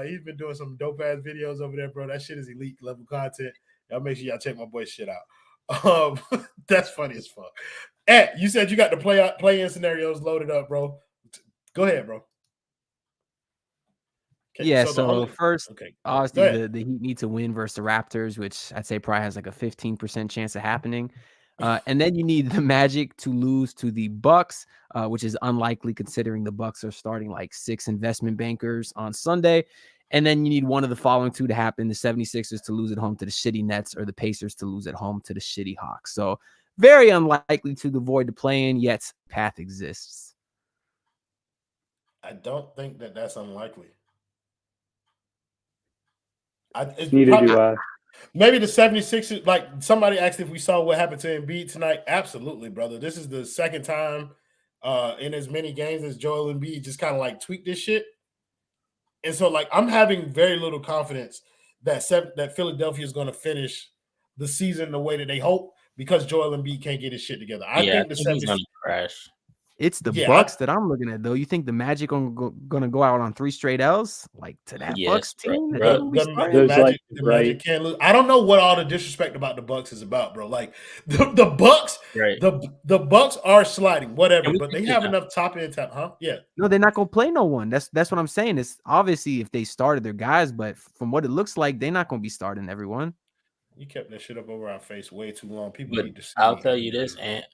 He's been doing some dope ass videos over there, bro. That shit is elite level content. Y'all make sure y'all check my boy shit out. That's funny as fuck. Ed, you said you got the play-in scenarios loaded up, bro. Go ahead, bro. Okay, Yeah, so first, okay, obviously the Heat need to win versus the Raptors, which I'd say probably has like a 15% chance of happening. And then you need the Magic to lose to the Bucks, which is unlikely considering the Bucks are starting like 6 investment bankers on Sunday. And then you need one of the following two to happen: the 76ers to lose at home to the shitty Nets, or the Pacers to lose at home to the shitty Hawks. So very unlikely to avoid the play-in, yet path exists. I don't think that's unlikely. Neither do I. Maybe the 76ers, like somebody asked if we saw what happened to Embiid tonight. Absolutely, brother. This is the second time in as many games as Joel Embiid just kind of like tweaked this shit. And so, like, I'm having very little confidence that Philadelphia is going to finish the season the way that they hope, because Joel Embiid can't get his shit together. I think the 76ers he's gonna crash. It's the Bucks that I'm looking at, though. You think the Magic gonna go out on 3 straight L's, like to that Bucks team? The Magic can't lose. I don't know what all the disrespect about the Bucks is about, bro. Like the Bucks, the Bucks are sliding, whatever, but they have enough top end talent, huh? Yeah. No, they're not gonna play no one. That's what I'm saying. It's obviously if they started their guys, but from what it looks like, they're not gonna be starting everyone. You kept that shit up over our face way too long. People need to see. I'll tell you this, Ant.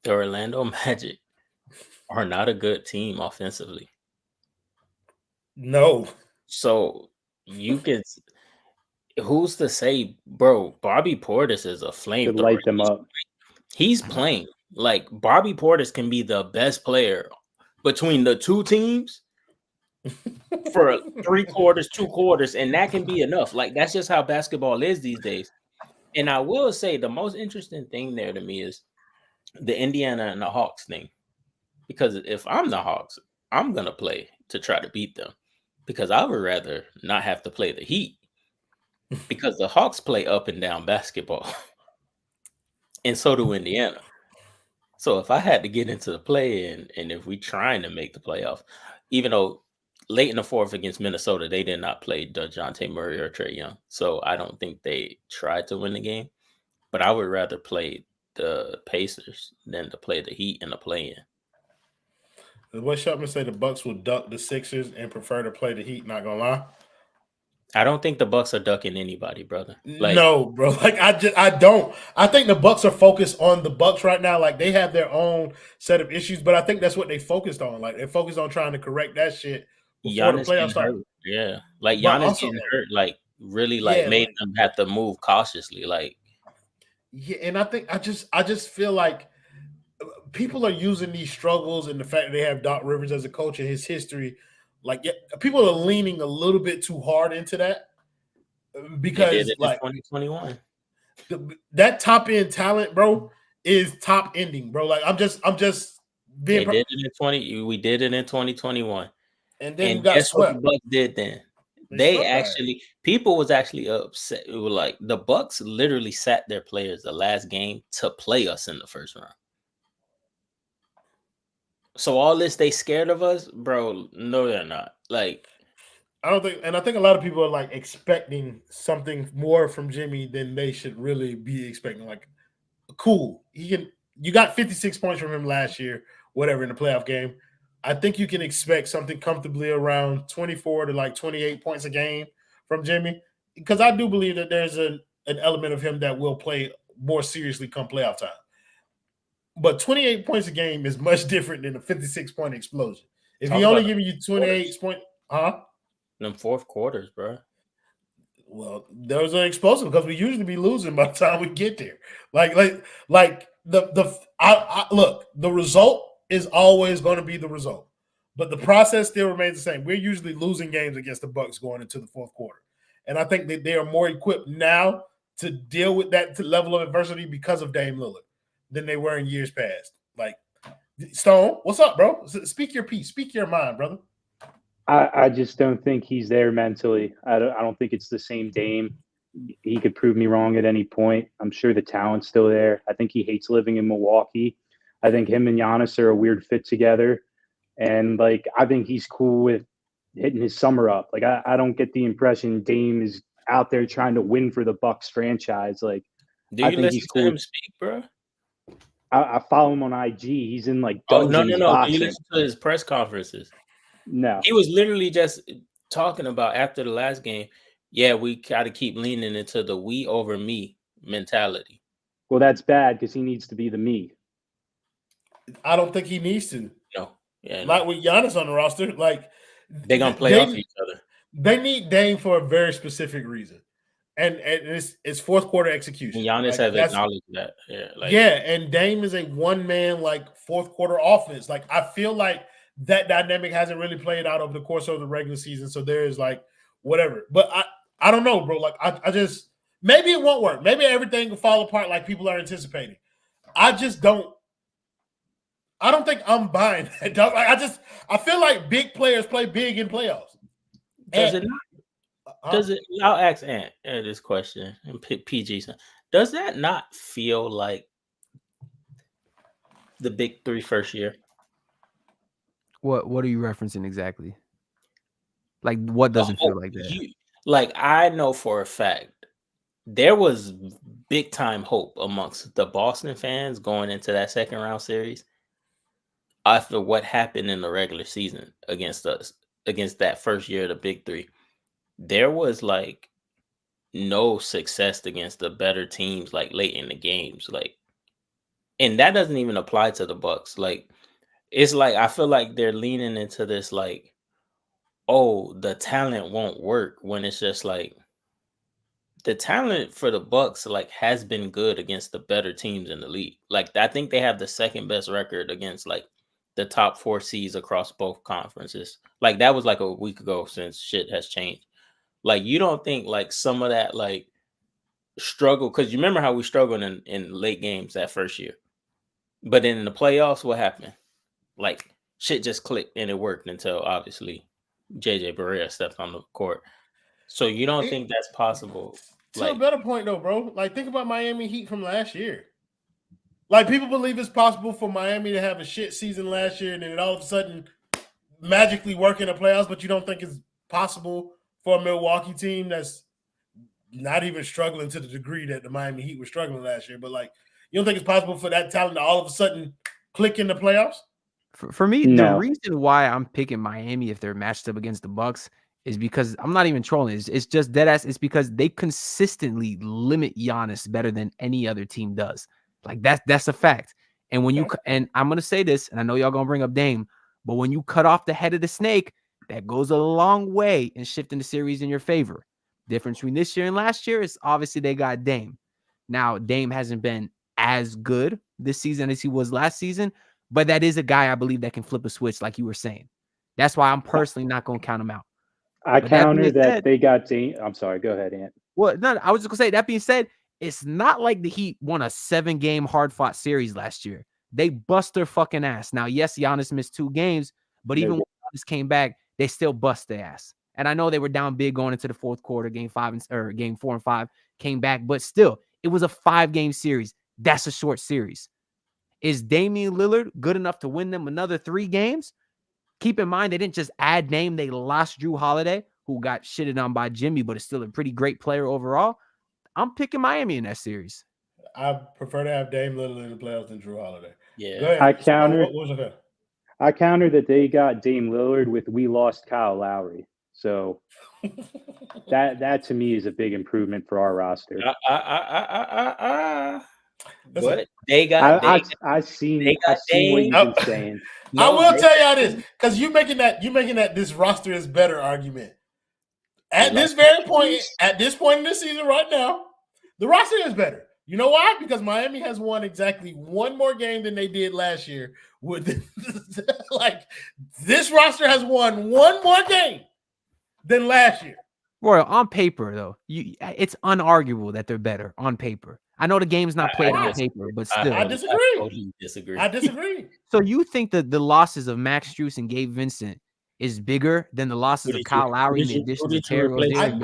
The Orlando Magic are not a good team offensively. No. So you can. Who's to say, bro? Bobby Portis is a flamethrower. Light them up. He's playing like Bobby Portis can be the best player between the two teams for 3 quarters, 2 quarters, and that can be enough. Like that's just how basketball is these days. And I will say the most interesting thing there to me is the Indiana and the Hawks thing. Because if I'm the Hawks, I'm gonna play to try to beat them. Because I would rather not have to play the Heat. Because the Hawks play up and down basketball. And so do Indiana. So if I had to get into the play and if we trying to make the playoffs, even though late in the fourth against Minnesota, they did not play DeJounte Murray or Trae Young. So I don't think they tried to win the game. But I would rather play the Pacers than to play the Heat in the play-in. What Shutman say the Bucks will duck the Sixers and prefer to play the Heat, not gonna lie. I don't think the Bucks are ducking anybody, brother. Like, no, bro. Like I don't. I think the Bucks are focused on the Bucks right now. Like they have their own set of issues, but I think that's what they focused on. Like they're focused on trying to correct that shit before Giannis the playoffs start. Yeah, like But Giannis also, getting hurt, like really, like yeah, made like- them have to move cautiously. Like, yeah, and I think I just feel like people are using these struggles and the fact that they have Doc Rivers as a coach and his history. Like people are leaning a little bit too hard into that because they did it like in 2021. that top end talent, bro, is top ending, bro. Like I'm just being. They did it in 20. We did it in 2021, and then and got guess what swept. the Bucks did then? They They actually, people was actually upset. It was like the Bucks literally sat their players the last game to play us in the first round. So all this, they scared of us, bro. No, they're not. Like, I don't think, and I think a lot of people are like expecting something more from Jimmy than they should really be expecting. Like, cool, you got 56 points from him last year, whatever, in the playoff game. I think you can expect something comfortably around 24 to like 28 points a game from Jimmy, because I do believe that there's an element of him that will play more seriously come playoff time. But 28 points a game is much different than a 56-point explosion. If he only giving you 28 points, them fourth quarters, bro. Well, those are explosive because we usually be losing by the time we get there. Like look, the result is always going to be the result, but the process still remains the same. We're usually losing games against the Bucks going into the fourth quarter, and I think that they are more equipped now to deal with that level of adversity because of Dame Lillard than they were in years past. Like, Stone, what's up, bro? Speak your piece. Speak your mind, brother. I just don't think he's there mentally. I don't think it's the same Dame. He could prove me wrong at any point. I'm sure the talent's still there. I think he hates living in Milwaukee. I think him and Giannis are a weird fit together. And, like, I think he's cool with hitting his summer up. Like, I don't get the impression Dame is out there trying to win for the Bucks franchise. Like, do you listen to him speak, bro? I follow him on IG. He's in, like, dungeons no. boxing. Do you listen to his press conferences? No. He was literally just talking about after the last game, yeah, we got to keep leaning into the we over me mentality. Well, that's bad because he needs to be the me. I don't think he needs to. No. Yeah, like with Giannis on the roster, like they're going to play off each other. They need Dame for a very specific reason. And it's fourth quarter execution. And Giannis has acknowledged that. Yeah, and Dame is a one-man, like, fourth quarter offense. Like, I feel like that dynamic hasn't really played out over the course of the regular season. So there is, like, whatever. But I don't know, bro. Like, I just – maybe it won't work. Maybe everything will fall apart like people are anticipating. I just don't – I don't think I'm buying that. Like, I feel like big players play big in playoffs. Does it not? Does it? I'll ask Ant this question and PG. Does that not feel like the big three first year? What are you referencing exactly? Like, what doesn't feel like that? Like, I know for a fact there was big time hope amongst the Boston fans going into that second round series after what happened in the regular season against us, against that first year of the big three. There was, like, no success against the better teams, like, late in the games. Like, and that doesn't even apply to the Bucks. Like, it's like, I feel like they're leaning into this, like, oh, the talent won't work, when it's just like the talent for the Bucks, like, has been good against the better teams in the league. Like, I think they have the second best record against, like, the top 4 seeds across both conferences. Like, that was like a week ago since shit has changed. Like, you don't think, like, some of that, like, struggle, because you remember how we struggled in late games that first year. But then in the playoffs, what happened? Like shit just clicked and it worked until obviously JJ Barea stepped on the court. So you don't think that's possible? To a better point though, bro. Like think about Miami Heat from last year. Like people believe it's possible for Miami to have a shit season last year and then all of a sudden magically work in the playoffs, but you don't think it's possible for a Milwaukee team that's not even struggling to the degree that the Miami Heat were struggling last year. But like, you don't think it's possible for that talent to all of a sudden click in the playoffs? For me, No. the reason why I'm picking Miami if they're matched up against the Bucks is because I'm not even trolling. It's just dead ass. It's because they consistently limit Giannis better than any other team does. Like that's a fact. And when and I'm gonna say this, and I know y'all gonna bring up Dame, but when you cut off the head of the snake, that goes a long way in shifting the series in your favor. Difference between this year and last year is obviously they got Dame. Now Dame hasn't been as good this season as he was last season, but that is a guy I believe that can flip a switch, like you were saying. That's why I'm personally not gonna count him out. I counter that they got Dame. I'm sorry. Go ahead, Ant. Well, no, I was just gonna say that being said, it's not like the Heat won a 7-game hard-fought series last year. They bust their fucking ass. Now, yes, Giannis missed 2 games, but even when Giannis came back, they still bust their ass. And I know they were down big going into the fourth quarter, game 4 and 5, came back, but still, it was a 5-game series. That's a short series. Is Damian Lillard good enough to win them another 3 games? Keep in mind, they didn't just add Dame. They lost Drew Holiday, who got shitted on by Jimmy, but is still a pretty great player overall. I'm picking Miami in that series. I prefer to have Dame Lillard in the playoffs than Drew Holiday. Yeah. Go ahead. I counter. What was okay? I counter that they got Dame Lillard with we lost Kyle Lowry. So that to me is a big improvement for our roster. But they got. I seen what you've been saying. I will tell y'all this because you making that this roster is better argument. At this very point, at this point in the season right now, the roster is better. You know why? Because Miami has won exactly 1 more game than they did last year. With like this roster has won 1 more game than last year. Royal, on paper though, it's unarguable that they're better on paper. I know the game's not played on paper, but still, I disagree. I disagree. So you think that the losses of Max Strus and Gabe Vincent is bigger than the losses of Kyle Lowry in the addition to Terry Rozier?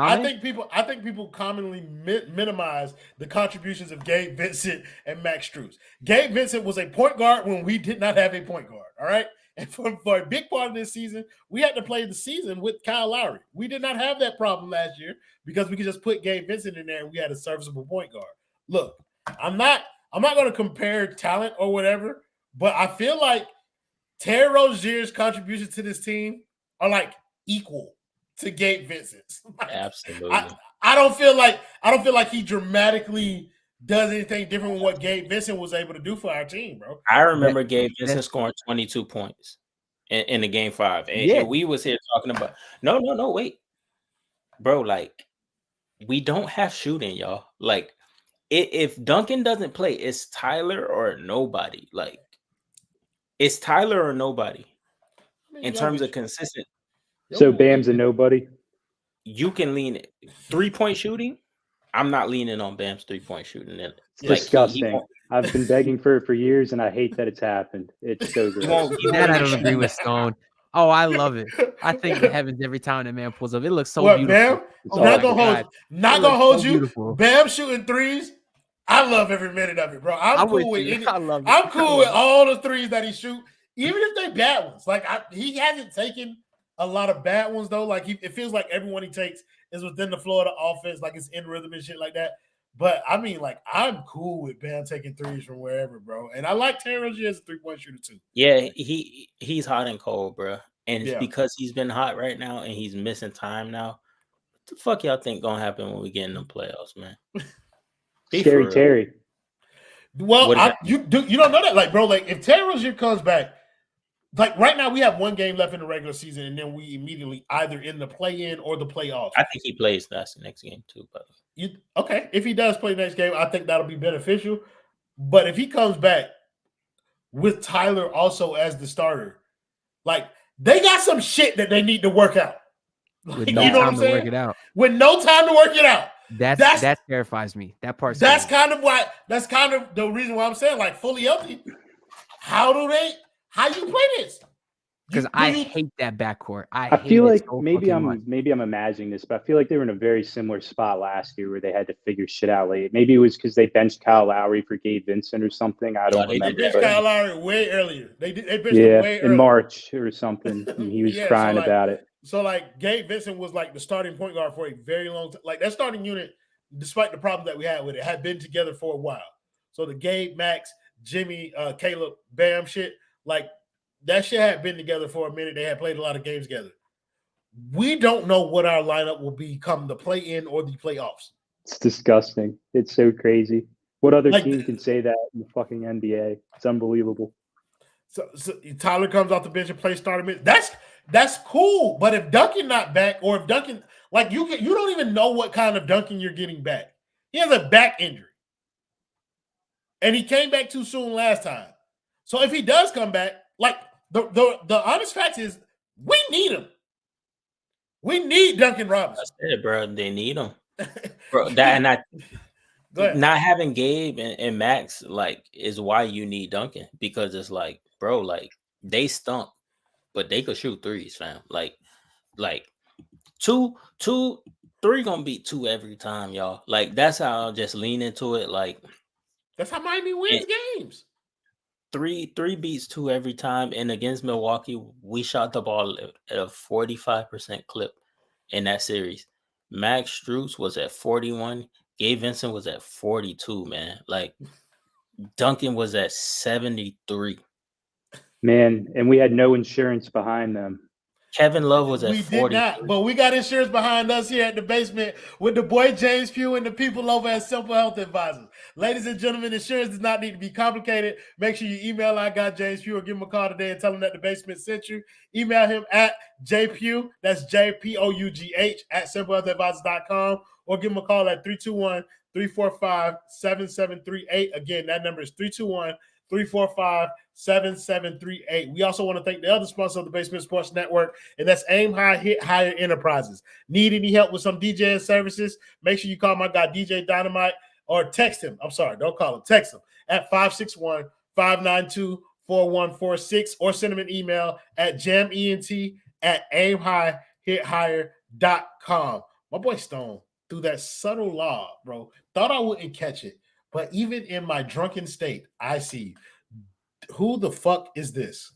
I think people commonly minimize the contributions of Gabe Vincent and Max Strus. Gabe Vincent was a point guard when we did not have a point guard. All right. And for a big part of this season, we had to play the season with Kyle Lowry. We did not have that problem last year because we could just put Gabe Vincent in there and we had a serviceable point guard. Look, I'm not going to compare talent or whatever, but I feel like Terry Rozier's contributions to this team are like equal to Gabe Vincent's. Absolutely. I don't feel like he dramatically does anything different from what Gabe Vincent was able to do for our team, bro. I remember Gabe Vincent scoring 22 points in the game 5. And we was here talking about no, wait. Bro, like we don't have shooting, y'all. Like if Duncan doesn't play, it's Tyler or nobody. Like it's Tyler or nobody in terms of consistent. So Bam's a nobody. You can lean it. 3-point shooting. I'm not leaning on Bam's 3-point shooting. It's disgusting. I've been begging for it for years, and I hate that it's happened. It's so good. That I don't agree with Stone. Oh, I love it. I think the heavens every time that man pulls up. It looks so beautiful. Bam? Not gonna hold you. Beautiful. Bam shooting threes. I love every minute of it, bro. I'm cool with all the threes that he shoot, even if they bad ones. Like he hasn't taken a lot of bad ones though. Like it feels like everyone he takes is within the flow of the offense, like it's in rhythm and shit like that. But I mean, like I'm cool with Bam taking threes from wherever, bro. And I like Terry Rozier as a 3-point shooter too. Yeah, he's hot and cold, bro. And it's because he's been hot right now and he's missing time now. What the fuck y'all think gonna happen when we get in the playoffs, man? Scary Terry. Well, you don't know that, like, bro. Like, if Terry Rozier comes back, like right now, we have 1 game left in the regular season, and then we immediately either in the play-in or the playoffs. I think he plays that's the next game too, but okay. If he does play next game, I think that'll be beneficial. But if he comes back with Tyler also as the starter, like they got some shit that they need to work out. Like, With no time to work it out. With no time to work it out. That terrifies me. That part. That's kind of the reason why I'm saying, like, fully healthy. How you play this? Because I hate that backcourt. I feel like so maybe much. I'm imagining this, but I feel like they were in a very similar spot last year where they had to figure shit out late. Maybe it was because they benched Kyle Lowry for Gabe Vincent or something. I don't remember. They benched Kyle Lowry way earlier. They benched him way earlier. In March or something. And he was crying about it. So, like, Gabe Vincent was like the starting point guard for a very long time. Like, that starting unit, despite the problem that we had with it, had been together for a while. So the Gabe, Max, Jimmy, Caleb, Bam shit, like, that shit had been together for a minute. They had played a lot of games together. We don't know what our lineup will be come the play-in or the playoffs. It's disgusting. It's so crazy. What other team can say that in the fucking NBA? It's unbelievable. So Tyler comes off the bench and plays starter minutes. That's cool. But if Duncan not back, or if Duncan, like, you don't even know what kind of Duncan you're getting back. He has a back injury. And he came back too soon last time. So if he does come back, like, the honest fact is we need him. We need Duncan Robinson. I said, bro, they need him. Bro, not having Gabe and Max, like, is why you need Duncan, because it's like, bro, like, they stunk, but they could shoot threes, fam. Like 2, 3 gonna beat 2 every time, y'all. Like, that's how I'll just lean into it. Like, that's how Miami wins games. 3 beats 2 every time. And against Milwaukee, we shot the ball at a 45% clip in that series. Max Strus was at 41. Gabe Vincent was at 42, man. Like, Duncan was at 73. Man, and we had no insurance behind them. Kevin Love was at 40. We did not, but we got insurance behind us here at the basement with the boy James Pugh and the people over at Simple Health Advisors. Ladies and gentlemen, insurance does not need to be complicated. Make sure you email I got James Pugh or give him a call today and tell him that the basement sent you. Email him at jpugh, that's JPOUGH at simplehealthadvisors.com, or give him a call at 321-345-7738. Again, that number is 321-345-7738. We also want to thank the other sponsor of the Basement Sports Network, and that's Aim High, Hit Higher Enterprises. Need any help with some DJing services? Make sure you call my guy DJ Dynamite, or text him. I'm sorry, don't call him. Text him at 561-592-4146, or send him an email at jament@aimhighhithigher.com. My boy Stone threw that subtle lob, bro. Thought I wouldn't catch it, but even in my drunken state, I see. Who the fuck is this?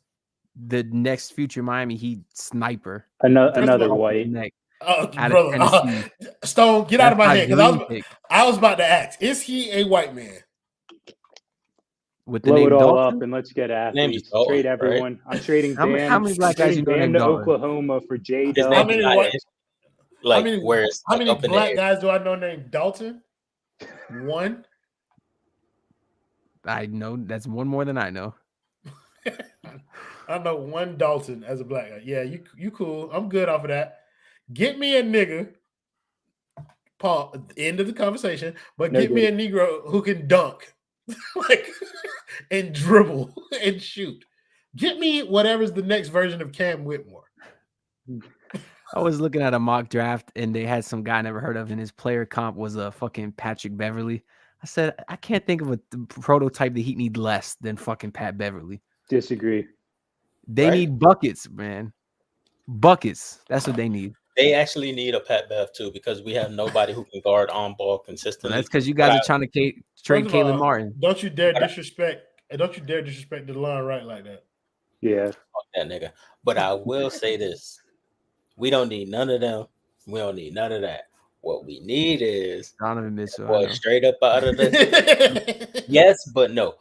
The next future Miami Heat sniper. Another white. Brother, Stone, get out of my head, because I was about to ask, is he a white man? With the blow name it all Dalton? up and let's get athletes. Dalton, Trade everyone. Right? I'm trading Dan. How many black guys you know named to Dalton? Oklahoma for J. How many black there. guys do I know named Dalton? One. I know that's one more than I know. I know one Dalton as a black guy. Yeah, you cool. I'm good off of that. Get me a nigga. Paul, end of the conversation. But get me a Negro who can dunk, like, and dribble and shoot. Get me whatever's the next version of Cam Whitmore. I was looking at a mock draft and they had some guy I never heard of, and his player comp was a fucking Patrick Beverly. I said, I can't think of a prototype the Heat need less than fucking Pat Beverly. Disagree. They need buckets, man. Buckets. That's what they need. They actually need a Pat Bev too, because we have nobody who can guard on ball consistently. Well, that's because you guys are trying to trade Caleb Martin. Don't you dare disrespect the line right like that. Yeah. Fuck that nigga. But I will say this. We don't need none of them. We don't need none of that. What we need is Donovan Mitchell. Boy, straight up out of the yes, but no.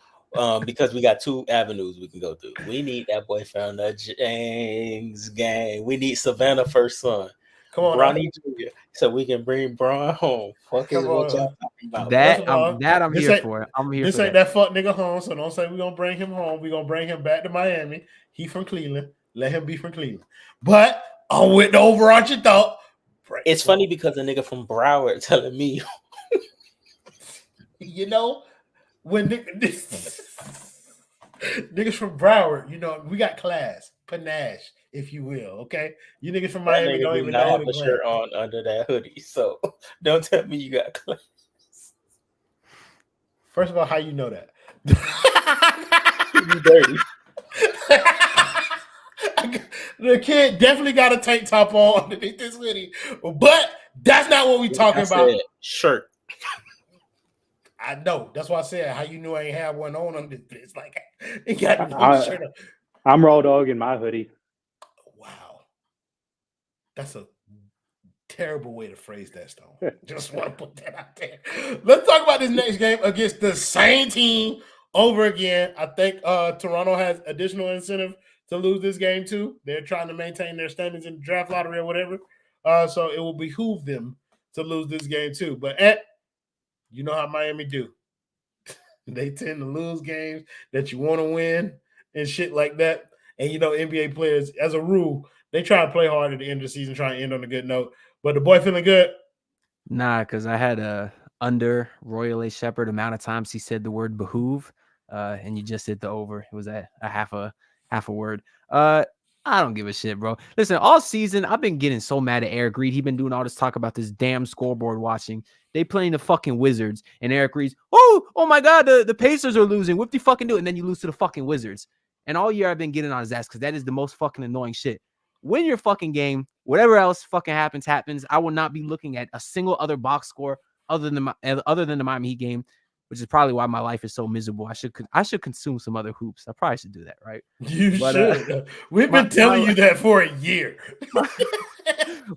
Because we got 2 avenues we can go through. We need that boy from the James gang. We need Savannah first son. Come on, Bronny Jr. So we can bring Braun home. Fuck is what y'all talking about. That I'm here for. I'm here for this ain't that fuck nigga home, so don't say we're gonna bring him home. We're gonna bring him back to Miami. He from Cleveland. Let him be from Cleveland. But I'm with the overarching thought. It's funny because a nigga from Broward telling me, you know, when niggas from Broward, you know, we got class, panache, if you will. Okay, you niggas from That Miami nigga don't do even not know have who a to claim. shirt on under that hoodie, so don't tell me you got class. First of all, how you know that? You dirty. The kid definitely got a tank top on underneath this hoodie, but that's not what we talking about. Shirt. I know. That's why I said how you knew I ain't have one on under this. Like it got no shirt on. I'm raw dog in my hoodie. Wow, that's a terrible way to phrase that, Stone. Just want to put that out there. Let's talk about this next game against the same team over again. I think Toronto has additional incentive to lose this game too. They're trying to maintain their standings in the draft lottery or whatever. So it will behoove them to lose this game too. But you know how Miami do. They tend to lose games that you want to win and shit like that. And you know, NBA players, as a rule, they try to play hard at the end of the season, try and end on a good note. But the boy feeling good? Nah, because I had a under Royal A. Shepherd amount of times he said the word behoove, and you just hit the over. It was a half a word. I don't give a shit, bro. Listen, all season I've been getting so mad at Eric Reed. He been doing all this talk about this damn scoreboard watching. They playing the fucking Wizards, and Eric Reed's, oh my God, the Pacers are losing. What do you fucking do? And then you lose to the fucking Wizards. And all year I've been getting on his ass because that is the most fucking annoying shit. Win your fucking game. Whatever else fucking happens. I will not be looking at a single other box score other than the Miami Heat game, which is probably why my life is so miserable. I should consume some other hoops. I probably should do that, right? You should. We've been telling you that for a year.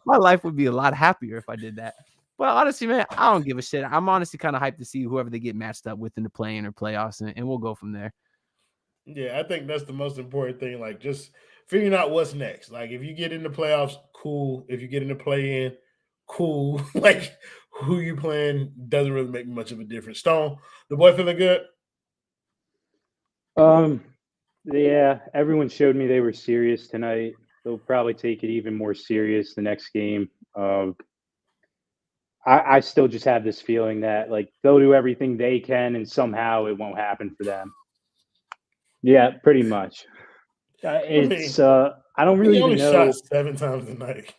My life would be a lot happier if I did that. But honestly, man, I don't give a shit. I'm honestly kind of hyped to see whoever they get matched up with in the play-in or playoffs, and we'll go from there. Yeah, I think that's the most important thing. Like, just figuring out what's next. Like, if you get in the playoffs, cool. If you get in the play-in, cool. Like, who you playing doesn't really make much of a difference. Stone, the boy feeling good? Yeah, everyone showed me they were serious tonight. They'll probably take it even more serious the next game. I still just have this feeling that like they'll do everything they can and somehow it won't happen for them. Yeah, pretty much. It's I don't really only know. Shot 7 times tonight.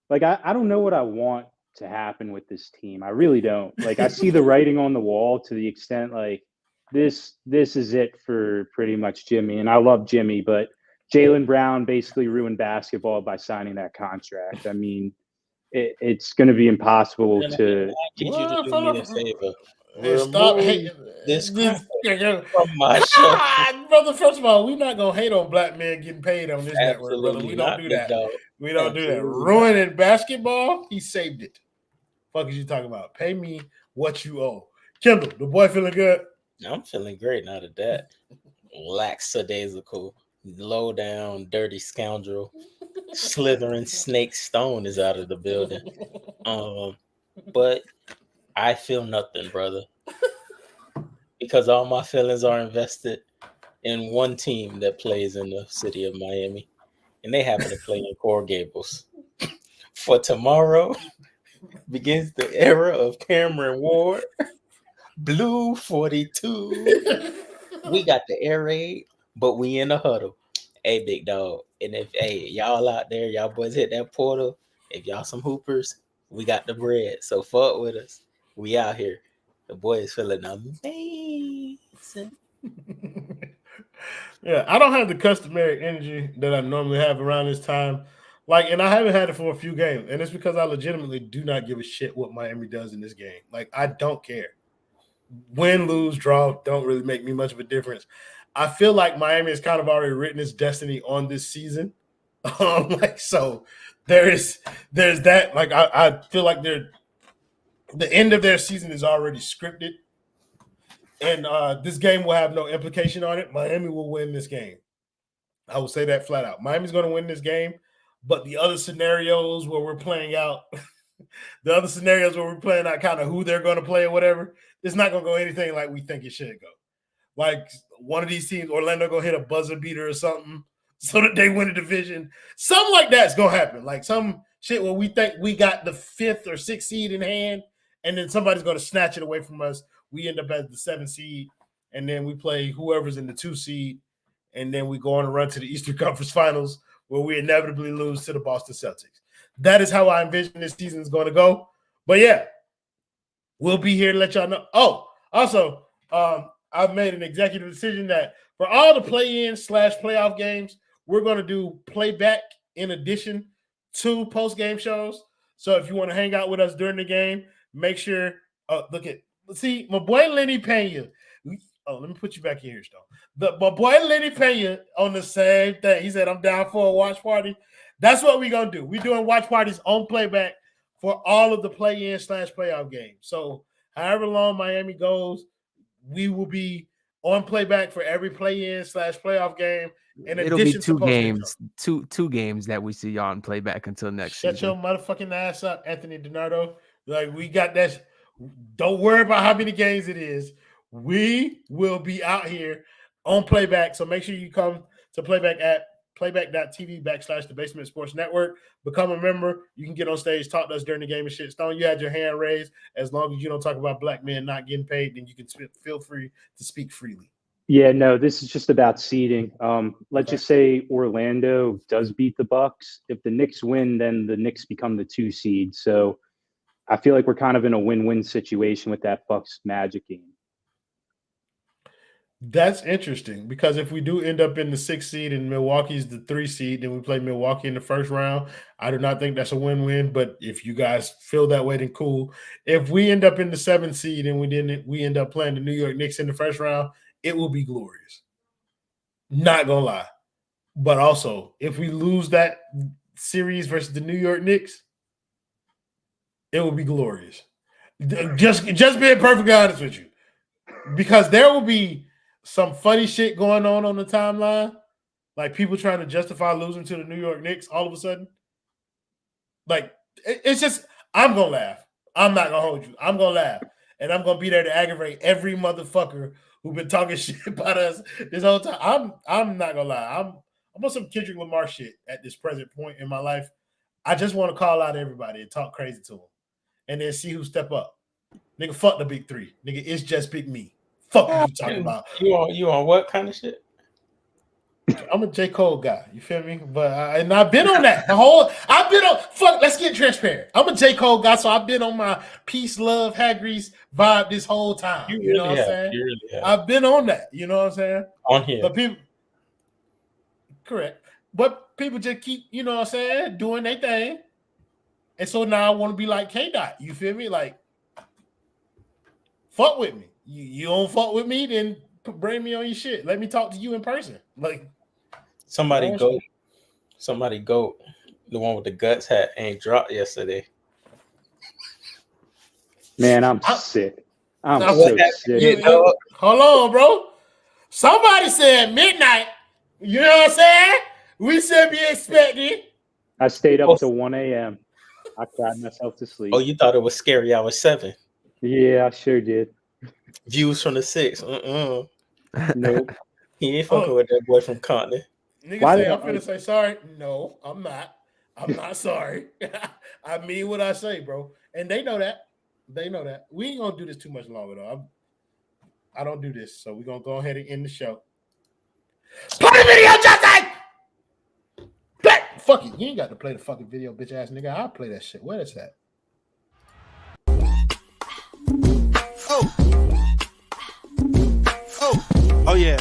Like I don't know what I want to happen with this team. I really don't. Like I see the writing on the wall to the extent like this is it for pretty much Jimmy. And I love Jimmy, but Jaylen Brown basically ruined basketball by signing that contract. I mean, it's going to be impossible to. I need you to do me a favor. Stop hating this from my show. Brother, first of all, we're not going to hate on black men getting paid on this network, brother. We don't do that. We don't do that. Ruining basketball, he saved it. Fuck is you talking about? Pay me what you owe. Kendall, the boy feeling good? I'm feeling great now that that lackadaisical, low down, dirty scoundrel, slithering snake Stone is out of the building. But I feel nothing, brother, because all my feelings are invested in one team that plays in the city of Miami, and they happen to play in Coral Gables. For tomorrow begins the era of Cameron Ward. Blue 42. We got the air raid, but we in the huddle. Hey, big dog. And if y'all out there, y'all boys hit that portal. If y'all some hoopers, we got the bread. So fuck with us. We out here. The boy is feeling amazing. Yeah, I don't have the customary energy that I normally have around this time. And I haven't had it for a few games. And it's because I legitimately do not give a shit what Miami does in this game. Like, I don't care. Win, lose, draw, don't really make me much of a difference. I feel like Miami has kind of already written its destiny on this season. So there's that. Like, I feel like the end of their season is already scripted. And this game will have no implication on it. Miami will win this game. I will say that flat out. Miami's going to win this game. But the other scenarios where we're playing out kind of who they're going to play or whatever, it's not going to go anything like we think it should go. Like one of these teams, Orlando, going to hit a buzzer beater or something so that they win the division. Something like that's going to happen. Like some shit where we think we got the 5th or 6th seed in hand, and then somebody's going to snatch it away from us. We end up as the 7th seed, and then we play whoever's in the 2 seed, and then we go on a run to the Eastern Conference Finals where we inevitably lose to the Boston Celtics. That is how I envision this season is going to go. But yeah, we'll be here to let y'all know. Oh, also, I've made an executive decision that for all the play-in/playoff games, we're going to do playback in addition to post-game shows. So if you want to hang out with us during the game, make sure see my boy Lenny Pena. Oh, let me put you back in here, Stone. My boy Lenny Pena on the same thing. He said, I'm down for a watch party. That's what we're going to do. We're doing watch parties on playback for all of the play-in/playoff games. So however long Miami goes, we will be on playback for every play-in/playoff game. It'll be two games, two games that we see y'all on playback until next season. Shut your motherfucking ass up, Anthony DiNardo. Like, we got that. Don't worry about how many games it is. We will be out here on playback. So make sure you come to playback at playback.tv/the Basement Sports Network. Become a member. You can get on stage, talk to us during the game and shit. Stone, you had your hand raised. As long as you don't talk about black men not getting paid, then you can feel free to speak freely. Yeah, no, this is just about seeding. Let's just say Orlando does beat the Bucks. If the Knicks win, then the Knicks become the 2 seed. So I feel like we're kind of in a win-win situation with that Bucks Magic game. That's interesting because if we do end up in the 6th seed and Milwaukee's the 3 seed, then we play Milwaukee in the first round. I do not think that's a win-win, but if you guys feel that way, then cool. If we end up in the 7th seed and we end up playing the New York Knicks in the first round, it will be glorious. Not gonna lie. But also, if we lose that series versus the New York Knicks, it will be glorious. Just being perfectly honest with you. Because there will be some funny shit going on the timeline, like people trying to justify losing to the New York Knicks all of a sudden. Like, it's just, I'm going to laugh. I'm not going to hold you. I'm going to laugh. And I'm going to be there to aggravate every motherfucker who's been talking shit about us this whole time. I'm not going to lie. I'm on some Kendrick Lamar shit at this present point in my life. I just want to call out everybody and talk crazy to them and then see who step up. Nigga, fuck the big 3. Nigga, it's just big me. Fuck what you talking about? You on what kind of shit? I'm a J. Cole guy. You feel me? But I've been on that. Let's get transparent. I'm a J. Cole guy, so I've been on my peace, love, Hagrid's vibe this whole time. You know what I'm saying? You really have. I've been on that. You know what I'm saying? On here. But people, correct. But people just keep, you know what I'm saying, doing their thing. And so now I want to be like K-Dot. You feel me? Like, fuck with me. You don't fuck with me, then bring me on your shit. Let me talk to you in person. Like, somebody go. The one with the guts hat ain't dropped yesterday. Man, I'm sick. I'm so sick. Hold on, bro. Somebody said midnight. You know what I'm saying? We should be expecting. I stayed up till 1 a.m. I cried myself to sleep. Oh, you thought it was scary hour 7? Yeah, I sure did. Views from the 6. Nope. He ain't fucking with that boy from Compton. Nigga say, I'm finna say sorry. No, I'm not. I'm not sorry. I mean what I say, bro. And they know that. They know that. We ain't gonna do this too much longer, though. I don't do this, so we're gonna go ahead and end the show. Play the video, Justin! Fuck it. You ain't got to play the fucking video, bitch ass nigga. I'll play that shit. Where is that? Oh yeah.